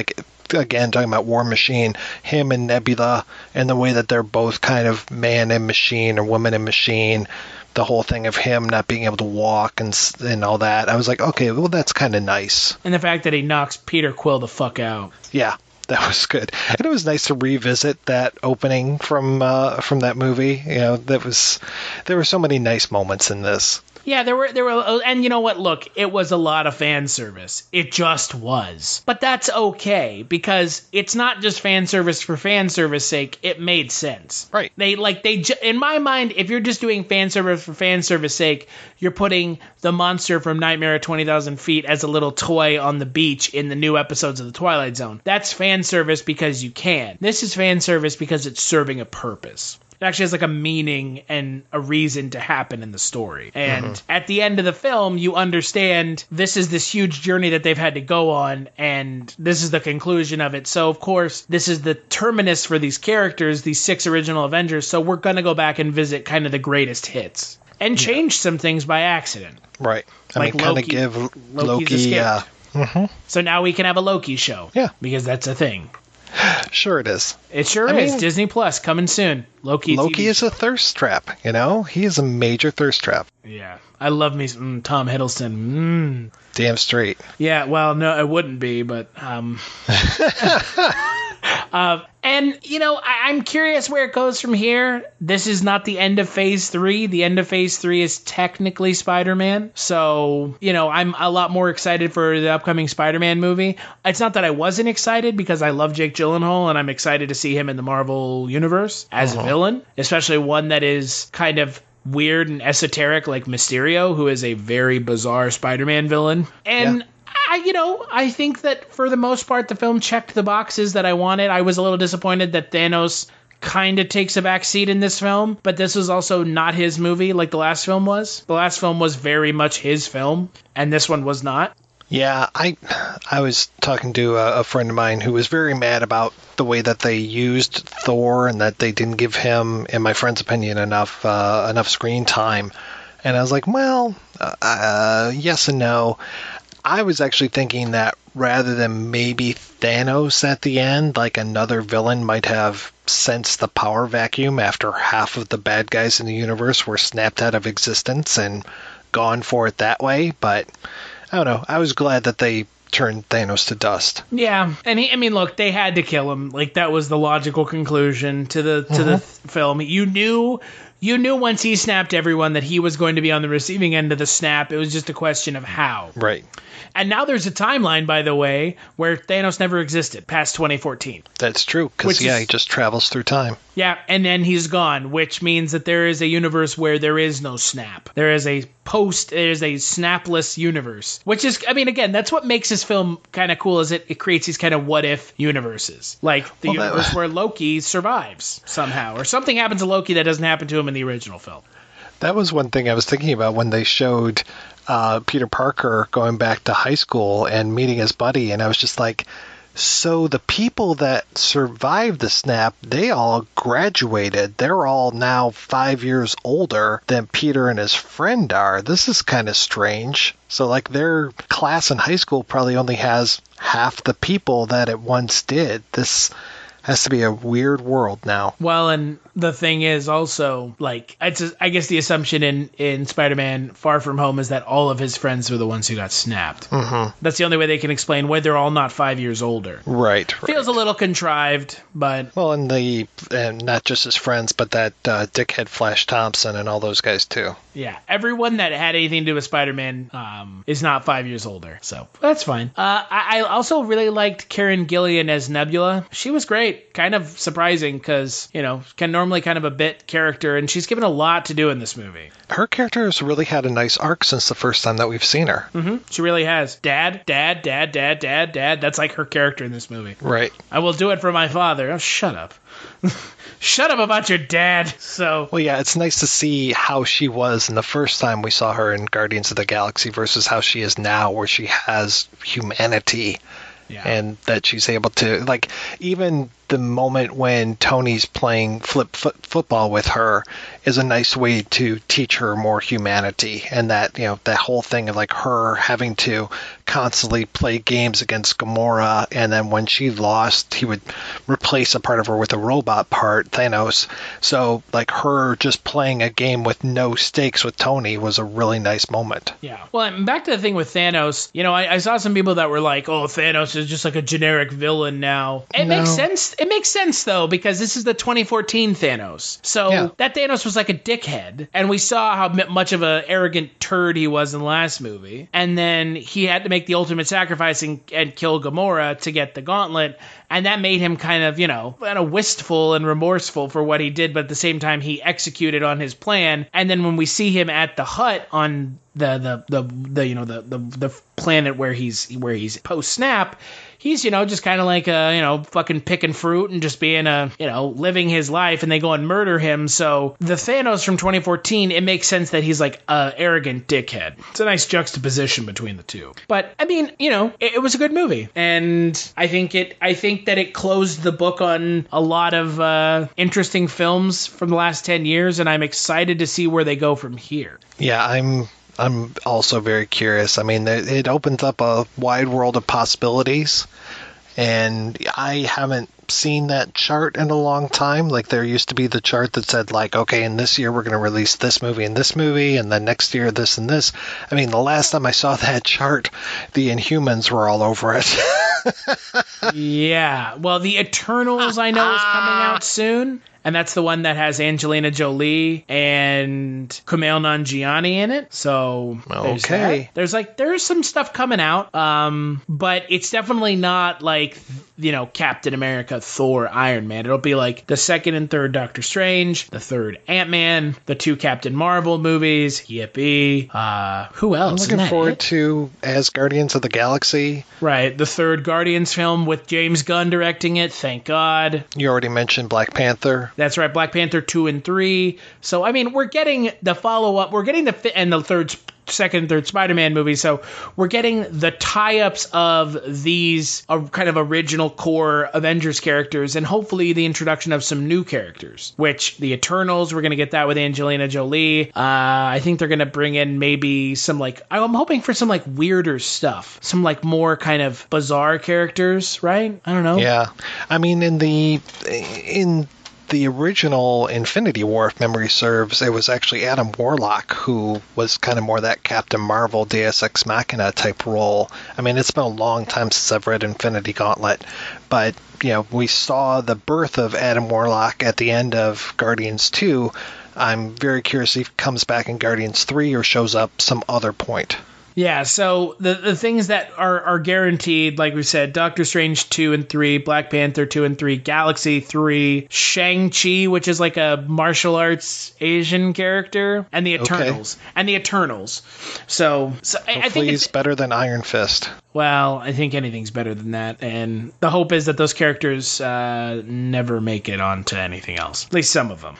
[SPEAKER 2] Again, talking about War Machine, him and Nebula, and the way that they're both kind of man and machine or woman and machine, the whole thing of him not being able to walk and all that. I was like, okay, well, that's kind of nice.
[SPEAKER 1] And the fact that he knocks Peter Quill the fuck out.
[SPEAKER 2] Yeah, that was good. And it was nice to revisit that opening from that movie. There were so many nice moments in this.
[SPEAKER 1] Yeah, there were, and you know what? Look, it was a lot of fan service. It just was. But that's okay, because it's not just fan service for fan service sake. It made sense.
[SPEAKER 2] Right.
[SPEAKER 1] In my mind, if you're just doing fan service for fan service sake, you're putting the monster from Nightmare at 20,000 Feet as a little toy on the beach in the new episodes of The Twilight Zone. That's fan service because you can. This is fan service because it's serving a purpose. It actually has like a meaning and a reason to happen in the story. And at the end of the film, you understand this is this huge journey that they've had to go on, and this is the conclusion of it. So, of course, this is the terminus for these characters, these 6 original Avengers, so we're going to go back and visit kind of the greatest hits. And change some things by accident.
[SPEAKER 2] Right.
[SPEAKER 1] Like
[SPEAKER 2] kind of give Loki...
[SPEAKER 1] So now we can have a Loki show.
[SPEAKER 2] Yeah.
[SPEAKER 1] Because that's a thing.
[SPEAKER 2] Sure it is.
[SPEAKER 1] It sure is. Disney Plus coming soon. Loki
[SPEAKER 2] is a thirst trap, you know? He is a major thirst trap.
[SPEAKER 1] Yeah. I love me some Tom Hiddleston.
[SPEAKER 2] Damn straight.
[SPEAKER 1] Yeah, well, no, it wouldn't be, but... and, you know, I'm curious where it goes from here. This is not the end of Phase 3. The end of Phase 3 is technically Spider-Man. So, you know, I'm a lot more excited for the upcoming Spider-Man movie. It's not that I wasn't excited, because I love Jake Gyllenhaal, and I'm excited to see him in the Marvel Universe as a villain, especially one that is kind of weird and esoteric like Mysterio, who is a very bizarre Spider-Man villain. And... I think that for the most part, the film checked the boxes that I wanted. I was a little disappointed that Thanos kind of takes a back seat in this film, but this was also not his movie like the last film was. The last film was very much his film, and this one was not.
[SPEAKER 2] Yeah, I was talking to a friend of mine who was very mad about the way that they used Thor and that they didn't give him, in my friend's opinion, enough screen time. And I was like, well, yes and no. I was actually thinking that rather than maybe Thanos at the end, like another villain might have sensed the power vacuum after half of the bad guys in the universe were snapped out of existence and gone for it that way. But I don't know. I was glad that they turned Thanos to dust.
[SPEAKER 1] Yeah, and look, they had to kill him. Like, that was the logical conclusion to the film. You knew once he snapped everyone that he was going to be on the receiving end of the snap. It was just a question of how.
[SPEAKER 2] Right.
[SPEAKER 1] And now there's a timeline, by the way, where Thanos never existed past 2014.
[SPEAKER 2] That's true, because, he just travels through time.
[SPEAKER 1] Yeah, and then he's gone, which means that there is a universe where there is no snap. There's a snapless universe, which is, again, that's what makes this film kind of cool, is it creates these kind of what-if universes. Like the universe where Loki survives somehow, or something happens to Loki that doesn't happen to him in the original film.
[SPEAKER 2] That was one thing I was thinking about when they showed Peter Parker going back to high school and meeting his buddy, and I was just like, so the people that survived the snap, they all graduated. They're all now 5 years older than Peter and his friend are. This is kind of strange. So, like, their class in high school probably only has half the people that it once did. This has to be a weird world now.
[SPEAKER 1] Well, and the thing is also, like, I guess the assumption in Spider-Man Far From Home is that all of his friends were the ones who got snapped. Mm-hmm. That's the only way they can explain why they're all not 5 years older.
[SPEAKER 2] Right.
[SPEAKER 1] Feels a little contrived, but...
[SPEAKER 2] Well, and not just his friends, but that dickhead Flash Thompson and all those guys, too.
[SPEAKER 1] Yeah. Everyone that had anything to do with Spider-Man is not 5 years older, so that's fine. I also really liked Karen Gillan as Nebula. She was great. Kind of surprising, because, normally kind of a bit character, and she's given a lot to do in this movie.
[SPEAKER 2] Her character has really had a nice arc since the first time that we've seen her.
[SPEAKER 1] Mm-hmm. She really has. Dad. That's like her character in this movie.
[SPEAKER 2] Right.
[SPEAKER 1] I will do it for my father. Oh, shut up. Shut up about your dad. So.
[SPEAKER 2] Well, yeah, it's nice to see how she was in the first time we saw her in Guardians of the Galaxy versus how she is now, where she has humanity. Yeah. And that she's able to, like, even the moment when Tony's playing football with her is a nice way to teach her more humanity. And that, that whole thing of, like, her having to constantly play games against Gamora, and then when she lost, he would replace a part of her with a robot part, Thanos. So, like, her just playing a game with no stakes with Tony was a really nice moment.
[SPEAKER 1] Yeah. Well, and back to the thing with Thanos, I saw some people that were like, oh, Thanos is just like a generic villain now. It makes sense. It makes sense, though, because this is the 2014 Thanos. So that Thanos was like a dickhead, and we saw how much of an arrogant turd he was in the last movie. And then he had to make the ultimate sacrifice and kill Gamora to get the gauntlet. And that made him kind of, wistful and remorseful for what he did, but at the same time, he executed on his plan. And then when we see him at the hut on the planet where he's post snap, he's, just kind of like, fucking picking fruit and just being living his life, and they go and murder him. So the Thanos from 2014, it makes sense that he's like a arrogant dickhead. It's a nice juxtaposition between the two. But I mean, it was a good movie, and I think that it closed the book on a lot of interesting films from the last 10 years, and I'm excited to see where they go from here.
[SPEAKER 2] Yeah, I'm also very curious. I mean, it opens up a wide world of possibilities, and I haven't seen that chart in a long time. Like, there used to be the chart that said, like, okay, in this year we're going to release this movie and this movie, and then next year this and this. I mean, the last time I saw that chart, the Inhumans were all over it.
[SPEAKER 1] Yeah. Well, the Eternals, I know, is coming out soon. And that's the one that has Angelina Jolie and Kumail Nanjiani in it. So there's some stuff coming out. But it's definitely not like, Captain America, Thor, Iron Man. It'll be like the second and third Doctor Strange, the third Ant-Man, the 2 Captain Marvel movies. Yippee. Who else?
[SPEAKER 2] I'm looking forward to as Guardians of the Galaxy.
[SPEAKER 1] Right. The third Guardians film with James Gunn directing it. Thank God.
[SPEAKER 2] You already mentioned Black Panther.
[SPEAKER 1] That's right, Black Panther 2 and 3. So, I mean, we're getting the follow-up. We're getting the second and third Spider-Man movies. So we're getting the tie-ups of these kind of original core Avengers characters, and hopefully the introduction of some new characters, which the Eternals, we're going to get that with Angelina Jolie. I think they're going to bring in maybe some, I'm hoping for some, weirder stuff. Some, more kind of bizarre characters, right? I don't know.
[SPEAKER 2] Yeah. I mean, in the original Infinity War, if memory serves, it was actually Adam Warlock who was kind of more that Captain Marvel, Deus Ex Machina type role. I mean, it's been a long time since I've read Infinity Gauntlet, but, we saw the birth of Adam Warlock at the end of Guardians 2. I'm very curious if he comes back in Guardians 3 or shows up some other point.
[SPEAKER 1] Yeah, so the things that are guaranteed, like we said, Doctor Strange 2 and 3, Black Panther 2 and 3, Galaxy 3, Shang-Chi, which is like a martial arts Asian character, and the Eternals. Okay. And the Eternals. So I think
[SPEAKER 2] he's better than Iron Fist.
[SPEAKER 1] Well, I think anything's better than that, and the hope is that those characters never make it onto anything else. At least some of them.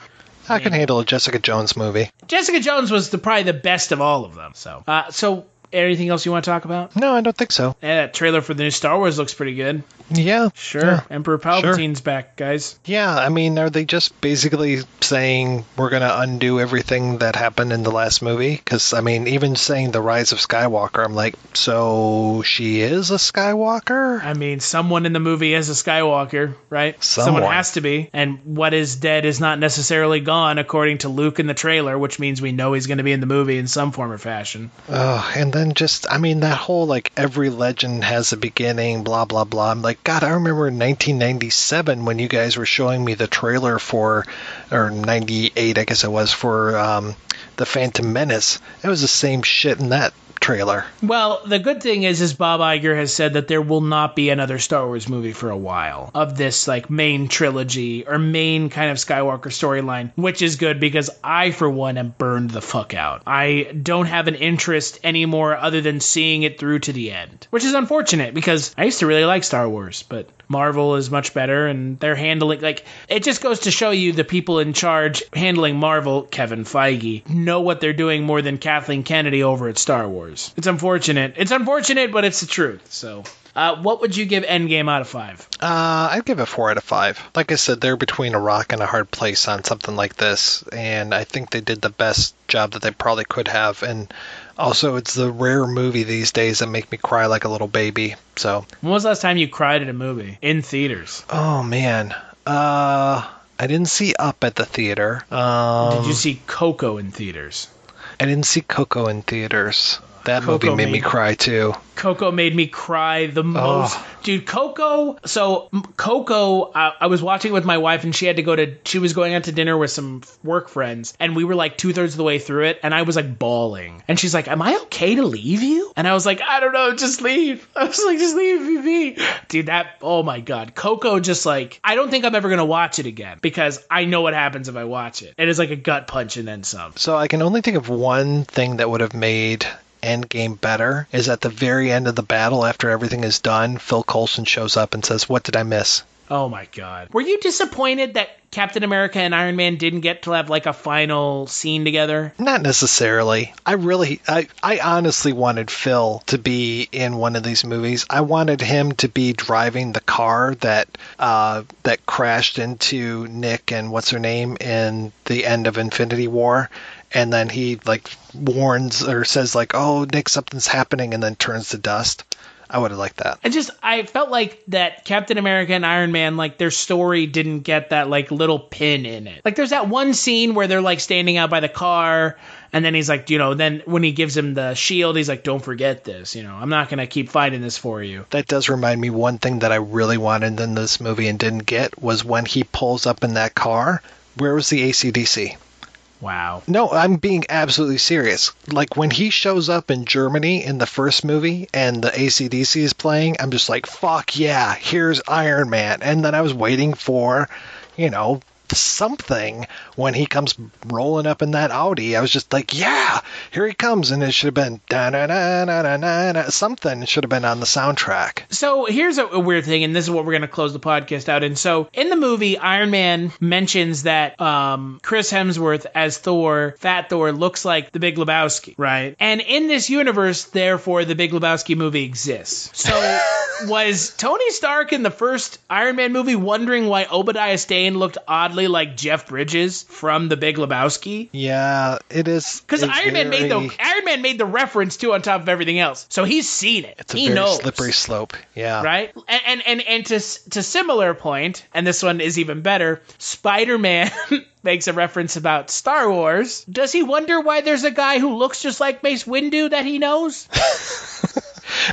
[SPEAKER 2] I can handle a Jessica Jones movie.
[SPEAKER 1] Jessica Jones was probably the best of all of them. So anything else you want to talk about?
[SPEAKER 2] No, I don't think so.
[SPEAKER 1] Yeah, that trailer for the new Star Wars looks pretty good.
[SPEAKER 2] Yeah.
[SPEAKER 1] Sure.
[SPEAKER 2] Yeah.
[SPEAKER 1] Emperor Palpatine's back, guys.
[SPEAKER 2] Yeah, I mean, are they just basically saying we're going to undo everything that happened in the last movie? Because, I mean, even saying The Rise of Skywalker, I'm like, so she is a Skywalker?
[SPEAKER 1] I mean, someone in the movie is a Skywalker, right? Someone has to be. And what is dead is not necessarily gone, according to Luke in the trailer, which means we know he's going to be in the movie in some form or fashion.
[SPEAKER 2] Oh, and then just, I mean, that whole, every legend has a beginning, blah, blah, blah. I'm like, God, I remember in 1997 when you guys were showing me the trailer for, or 98, I guess it was, for The Phantom Menace. It was the same shit in that trailer.
[SPEAKER 1] Well, the good thing is Bob Iger has said that there will not be another Star Wars movie for a while of this main trilogy or main kind of Skywalker storyline, which is good because I, for one, am burned the fuck out. I don't have an interest anymore other than seeing it through to the end, which is unfortunate because I used to really like Star Wars, but Marvel is much better and they're handling, it just goes to show you the people in charge handling Marvel, Kevin Feige, know what they're doing more than Kathleen Kennedy over at Star Wars. It's unfortunate. It's unfortunate, but it's the truth. So, what would you give Endgame out of 5?
[SPEAKER 2] I'd give it 4 out of 5. Like I said, they're between a rock and a hard place on something like this, and I think they did the best job that they probably could have. And also, it's the rare movie these days that make me cry like a little baby. So,
[SPEAKER 1] when was the last time you cried at a movie in theaters?
[SPEAKER 2] Oh man, I didn't see Up at the theater.
[SPEAKER 1] Did you see Coco in theaters?
[SPEAKER 2] I didn't see Coco in theaters. That movie made me cry too.
[SPEAKER 1] Coco made me cry the most. Dude, Coco. So Coco, I was watching it with my wife, and she was going out to dinner with some work friends, and we were like 2/3 of the way through it, and I was like bawling. And she's like, "Am I okay to leave you?" And I was like, "I don't know, just leave." I was like, "Just leave me." Dude, oh my God. Coco just like, I don't think I'm ever going to watch it again because I know what happens if I watch it. It is like a gut punch and then some.
[SPEAKER 2] So I can only think of one thing that would have made Endgame better is at the very end of the battle, after everything is done, Phil Coulson shows up and says, "What did I miss?"
[SPEAKER 1] Oh my God. Were you disappointed that Captain America and Iron Man didn't get to have like a final scene together?
[SPEAKER 2] Not necessarily. I honestly wanted Phil to be in one of these movies. I wanted him to be driving the car that crashed into Nick and what's her name in the end of Infinity War. And then he like warns or says like, "Oh, Nick, something's happening," and then turns to dust. I would have liked that.
[SPEAKER 1] I felt like that Captain America and Iron Man, like their story didn't get that like little pin in it. Like there's that one scene where they're like standing out by the car, and then he's like, then when he gives him the shield, he's like, "Don't forget this, I'm not going to keep fighting this for you."
[SPEAKER 2] That does remind me, one thing that I really wanted in this movie and didn't get was when he pulls up in that car, where was the AC/DC?
[SPEAKER 1] Wow.
[SPEAKER 2] No, I'm being absolutely serious. Like when he shows up in Germany in the first movie and the AC/DC is playing, I'm just like, fuck yeah, here's Iron Man. And then I was waiting for, something when he comes rolling up in that Audi. I was just like, yeah, here he comes. And it should have been da-na-na-na-na-na-na, something should have been on the soundtrack.
[SPEAKER 1] So here's a weird thing, and this is what we're going to close the podcast out in. So in the movie, Iron Man mentions that Chris Hemsworth as Thor, Fat Thor, looks like the Big Lebowski, right? And in this universe, therefore, the Big Lebowski movie exists. So was Tony Stark in the first Iron Man movie wondering why Obadiah Stane looked oddly like Jeff Bridges from The Big Lebowski?
[SPEAKER 2] Yeah, it is.
[SPEAKER 1] Because Iron Man made the reference too on top of everything else, so he's seen it.
[SPEAKER 2] It's a very slippery slope. Yeah,
[SPEAKER 1] right. And to similar point, and this one is even better. Spider-Man makes a reference about Star Wars. Does he wonder why there's a guy who looks just like Mace Windu that he knows?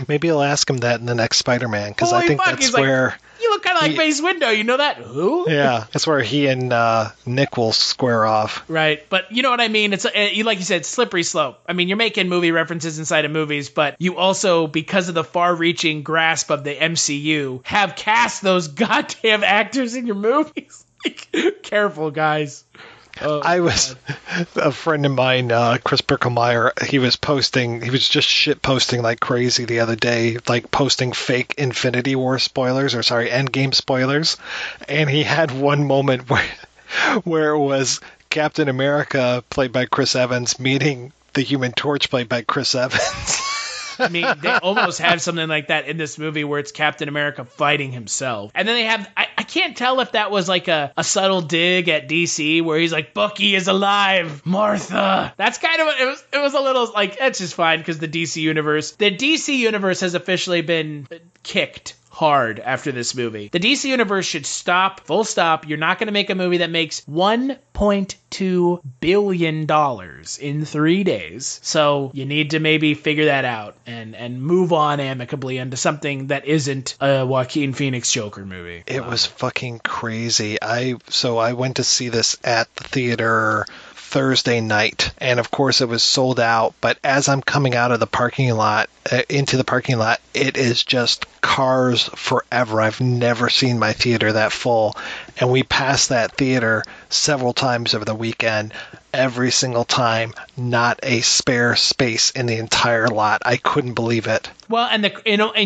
[SPEAKER 2] Maybe I'll ask him that in the next Spider-Man, because I think that's where...
[SPEAKER 1] You look kind of like Mace Windu, you know that? Who?
[SPEAKER 2] Yeah, that's where he and Nick will square off.
[SPEAKER 1] Right, but you know what I mean? It's like you said, slippery slope. I mean, you're making movie references inside of movies, but you also, because of the far-reaching grasp of the MCU, have cast those goddamn actors in your movies. Careful, guys.
[SPEAKER 2] A friend of mine, Chris Berkelmeyer, he was just shit posting like crazy the other day, like posting fake Infinity War spoilers, or sorry, Endgame spoilers. And he had one moment where it was Captain America, played by Chris Evans, meeting the Human Torch, played by Chris Evans.
[SPEAKER 1] I mean, they almost have something like that in this movie where it's Captain America fighting himself. And then they have, I can't tell if that was like a subtle dig at DC where he's like, "Bucky is alive, Martha." That's kind of, it was a little like, it's just fine because the DC universe has officially been kicked hard after this movie. The DC universe should stop, full stop. You're not going to make a movie that makes $1.2 billion in 3 days. So you need to maybe figure that out and move on amicably into something that isn't a Joaquin Phoenix Joker movie.
[SPEAKER 2] It was fucking crazy. I went to see this at the theater Thursday night, and of course it was sold out, but as I'm coming out of the parking lot, into the parking lot, it is just cars forever. I've never seen my theater that full, and we passed that theater several times over the weekend. Every single time, not a spare space in the entire lot. I couldn't believe it.
[SPEAKER 1] Well, and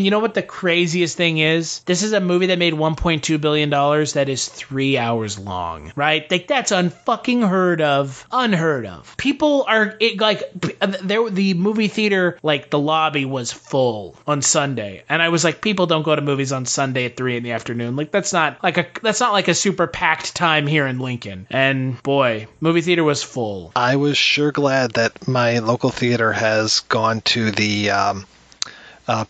[SPEAKER 1] you know what the craziest thing is? This is a movie that made $1.2 billion that is 3 hours long, right? Like, that's unfucking heard of. Unheard of. People are, the movie theater, like, the lobby was full on Sunday. And I was like, people don't go to movies on Sunday at 3 p.m. Like, that's not like a super packed time here in Lincoln. And boy, movie theater was full.
[SPEAKER 2] I was sure glad that my local theater has gone to the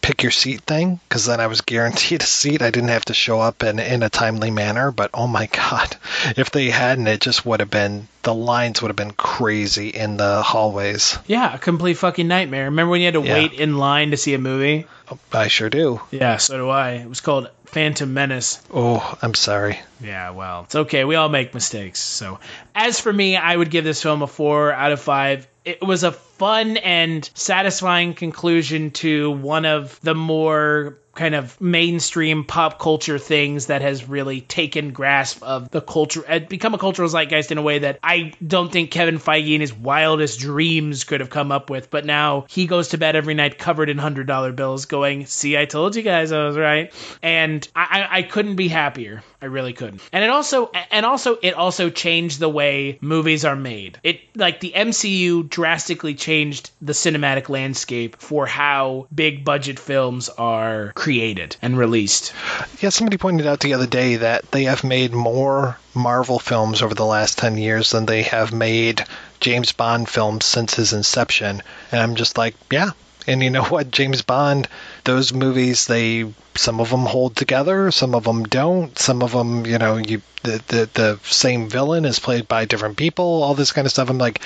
[SPEAKER 2] pick your seat thing, because then I was guaranteed a seat. I didn't have to show up in a timely manner. But oh my God, if they hadn't, it just would have been, the lines would have been crazy in the hallways.
[SPEAKER 1] Yeah, a complete fucking nightmare. Remember when you had to wait in line to see a movie?
[SPEAKER 2] I sure do.
[SPEAKER 1] Yeah, so do I. It was called Phantom Menace.
[SPEAKER 2] Oh, I'm sorry.
[SPEAKER 1] Yeah, well, it's okay. We all make mistakes. So, as for me, I would give this film a 4 out of 5. It was a fun and satisfying conclusion to one of the more kind of mainstream pop culture things that has really taken grasp of the culture and become a cultural zeitgeist in a way that I don't think Kevin Feige in his wildest dreams could have come up with. But now he goes to bed every night covered in $100 bills going, see, I told you guys I was right. And I couldn't be happier. I really couldn't. And it also changed the way movies are made. It, like, the MCU drastically changed the cinematic landscape for how big budget films are created and released.
[SPEAKER 2] Yeah, somebody pointed out the other day that they have made more Marvel films over the last 10 years than they have made James Bond films since his inception. And I'm just like, yeah. And you know what? James Bond, those movies, some of them hold together, some of them don't. Some of them, the same villain is played by different people, all this kind of stuff. I'm like,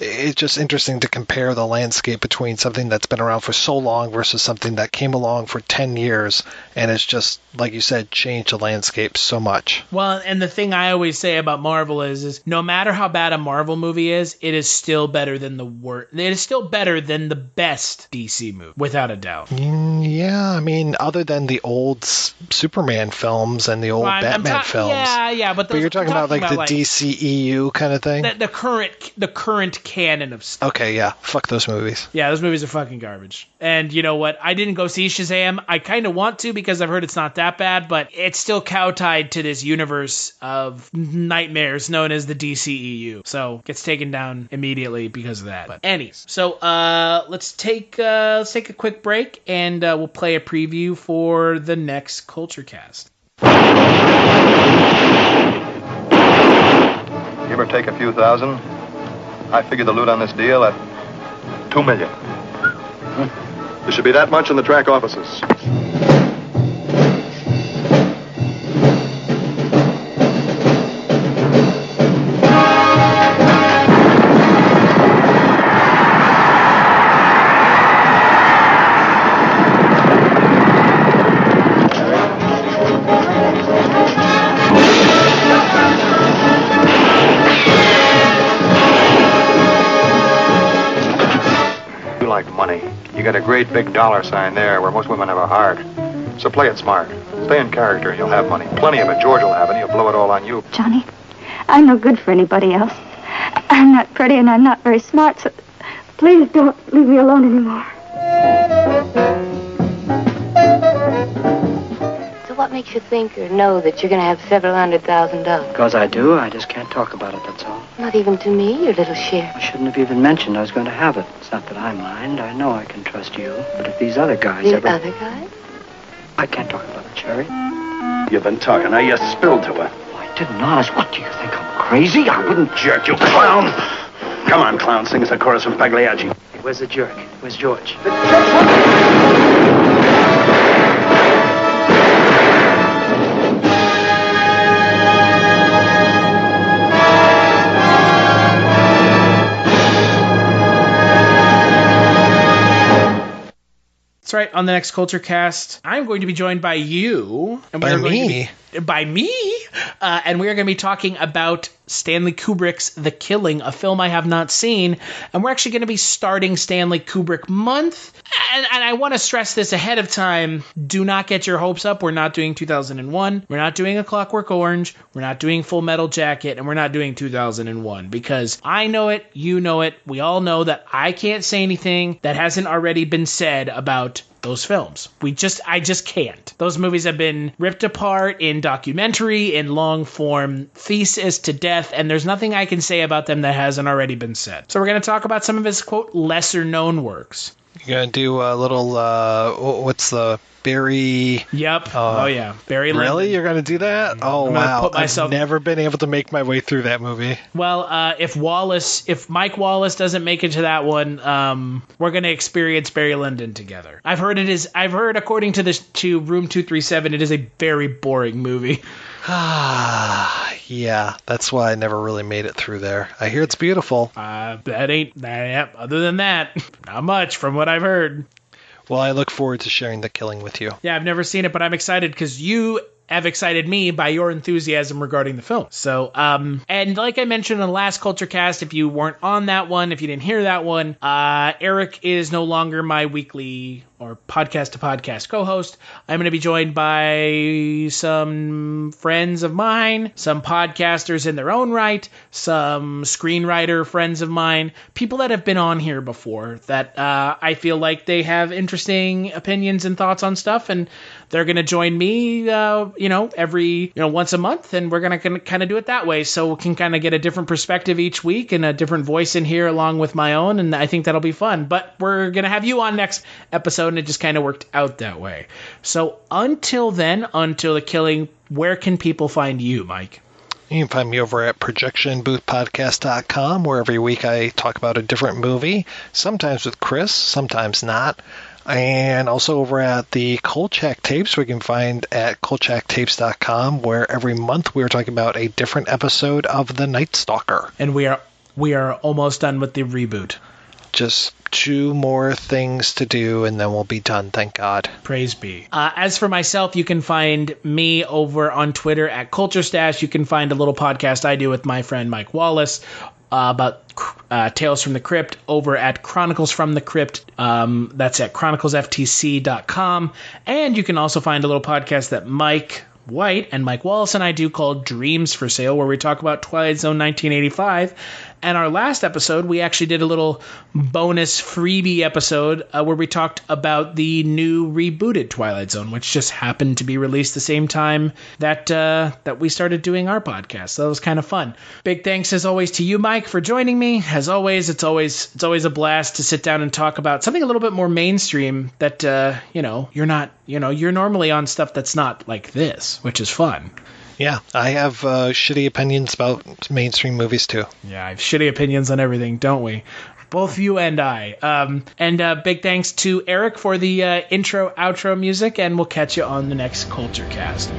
[SPEAKER 2] it's just interesting to compare the landscape between something that's been around for so long versus something that came along for 10 years and it's just, like you said, changed the landscape so much.
[SPEAKER 1] Well, and the thing I always say about Marvel is no matter how bad a Marvel movie is, it is still better than the worst. It is still better than the best DC movie, without a doubt.
[SPEAKER 2] Yeah, I mean, other than the old Superman films and the old Batman films.
[SPEAKER 1] Yeah, but
[SPEAKER 2] you're talking about like the DCEU kind of thing?
[SPEAKER 1] The current canon of stuff.
[SPEAKER 2] Okay, yeah. Fuck those movies.
[SPEAKER 1] Yeah, those movies are fucking garbage. And you know what? I didn't go see Shazam. I kind of want to because I've heard it's not that bad, but it's still cow-tied to this universe of nightmares known as the DCEU. So gets taken down immediately because of that. But anyways, so let's take a quick break and we'll play a preview for the next Culture Cast.
[SPEAKER 5] Give or take a few thousand. I figure the loot on this deal at $2 million. There should be that much in the track offices. You got a great big dollar sign there where most women have a heart. So play it smart. Stay in character and you'll have money. Plenty of it. George will have it. He'll blow it all on you.
[SPEAKER 6] Johnny, I'm no good for anybody else. I'm not pretty and I'm not very smart, so please don't leave me alone anymore.
[SPEAKER 7] So what makes you think or know that you're going to have several $100,000?
[SPEAKER 8] Because I do. I just can't talk about it, that's all.
[SPEAKER 7] Not even to me, your little share.
[SPEAKER 8] I shouldn't have even mentioned I was going to have it. It's not that I mind. I know I can trust you. But if these other guys
[SPEAKER 7] These other guys?
[SPEAKER 8] I can't talk about it, Cherry.
[SPEAKER 9] You've been talking. Now you spilled to her.
[SPEAKER 8] Oh, I didn't, honest. What, do you think I'm crazy? I wouldn't...
[SPEAKER 9] Jerk, you clown! Come on, clown. Sing us a chorus from Pagliacci.
[SPEAKER 8] Where's the jerk? Where's George?
[SPEAKER 1] That's right. On the next Culture Cast, I'm going to be joined by you. And
[SPEAKER 2] by me?
[SPEAKER 1] By me. And we are going to be talking about Stanley Kubrick's The Killing, a film I have not seen. And we're actually going to be starting Stanley Kubrick month. And I want to stress this ahead of time. Do not get your hopes up. We're not doing 2001. We're not doing A Clockwork Orange. We're not doing Full Metal Jacket. And we're not doing 2001. Because I know it. You know it. We all know that I can't say anything that hasn't already been said about those films. I just can't. Those movies have been ripped apart in documentary, in long form thesis to death, and there's nothing I can say about them that hasn't already been said. So we're going to talk about some of his, quote, lesser known works.
[SPEAKER 2] You're going to do a little, what's the Barry?
[SPEAKER 1] Yep. Oh, yeah. Barry Lyndon.
[SPEAKER 2] Really? You're going to do that? Oh, wow. I've never been able to make my way through that movie.
[SPEAKER 1] Well, if Mike Wallace doesn't make it to that one, we're going to experience Barry Lyndon together. I've heard according to Room 237, it is a very boring movie.
[SPEAKER 2] Yeah, that's why I never really made it through there. I hear it's beautiful.
[SPEAKER 1] Other than that, not much from what I've heard.
[SPEAKER 2] Well, I look forward to sharing The Killing with you.
[SPEAKER 1] Yeah, I've never seen it, but I'm excited because you have excited me by your enthusiasm regarding the film. So, and like I mentioned in the last Culture Cast, if you weren't on that one, if you didn't hear that one, Eric is no longer my weekly or podcast to podcast co-host. I'm going to be joined by some friends of mine, some podcasters in their own right, some screenwriter friends of mine, people that have been on here before that I feel like they have interesting opinions and thoughts on stuff, and they're going to join me, every, once a month, and we're going to kind of do it that way so we can kind of get a different perspective each week and a different voice in here along with my own, and I think that'll be fun. But we're going to have you on next episode, and it just kind of worked out that way. So until then, until The Killing, where can people find you, Mike?
[SPEAKER 2] You can find me over at projectionboothpodcast.com, where every week I talk about a different movie, sometimes with Chris, sometimes not. And also over at the Kolchak Tapes, we can find at kolchaktapes.com, where every month we are talking about a different episode of The Night Stalker.
[SPEAKER 1] And we are almost done with the reboot.
[SPEAKER 2] Just 2 more things to do, and then we'll be done, thank God.
[SPEAKER 1] Praise be. As for myself, you can find me over on Twitter at Culture Stash. You can find a little podcast I do with my friend Mike Wallace about Tales from the Crypt over at Chronicles from the Crypt. That's at chroniclesftc.com. And you can also find a little podcast that Mike White and Mike Wallace and I do called Dreams for Sale, where we talk about Twilight Zone 1985. And our last episode, we actually did a little bonus freebie episode where we talked about the new rebooted Twilight Zone, which just happened to be released the same time that we started doing our podcast. So that was kind of fun. Big thanks as always to you, Mike, for joining me. As always, it's always a blast to sit down and talk about something a little bit more mainstream that you're normally on stuff that's not like this, which is fun.
[SPEAKER 2] Yeah, I have shitty opinions about mainstream movies, too.
[SPEAKER 1] Yeah, I have shitty opinions on everything, don't we? Both you and I. And big thanks to Eric for the intro-outro music, and we'll catch you on the next Culture Cast.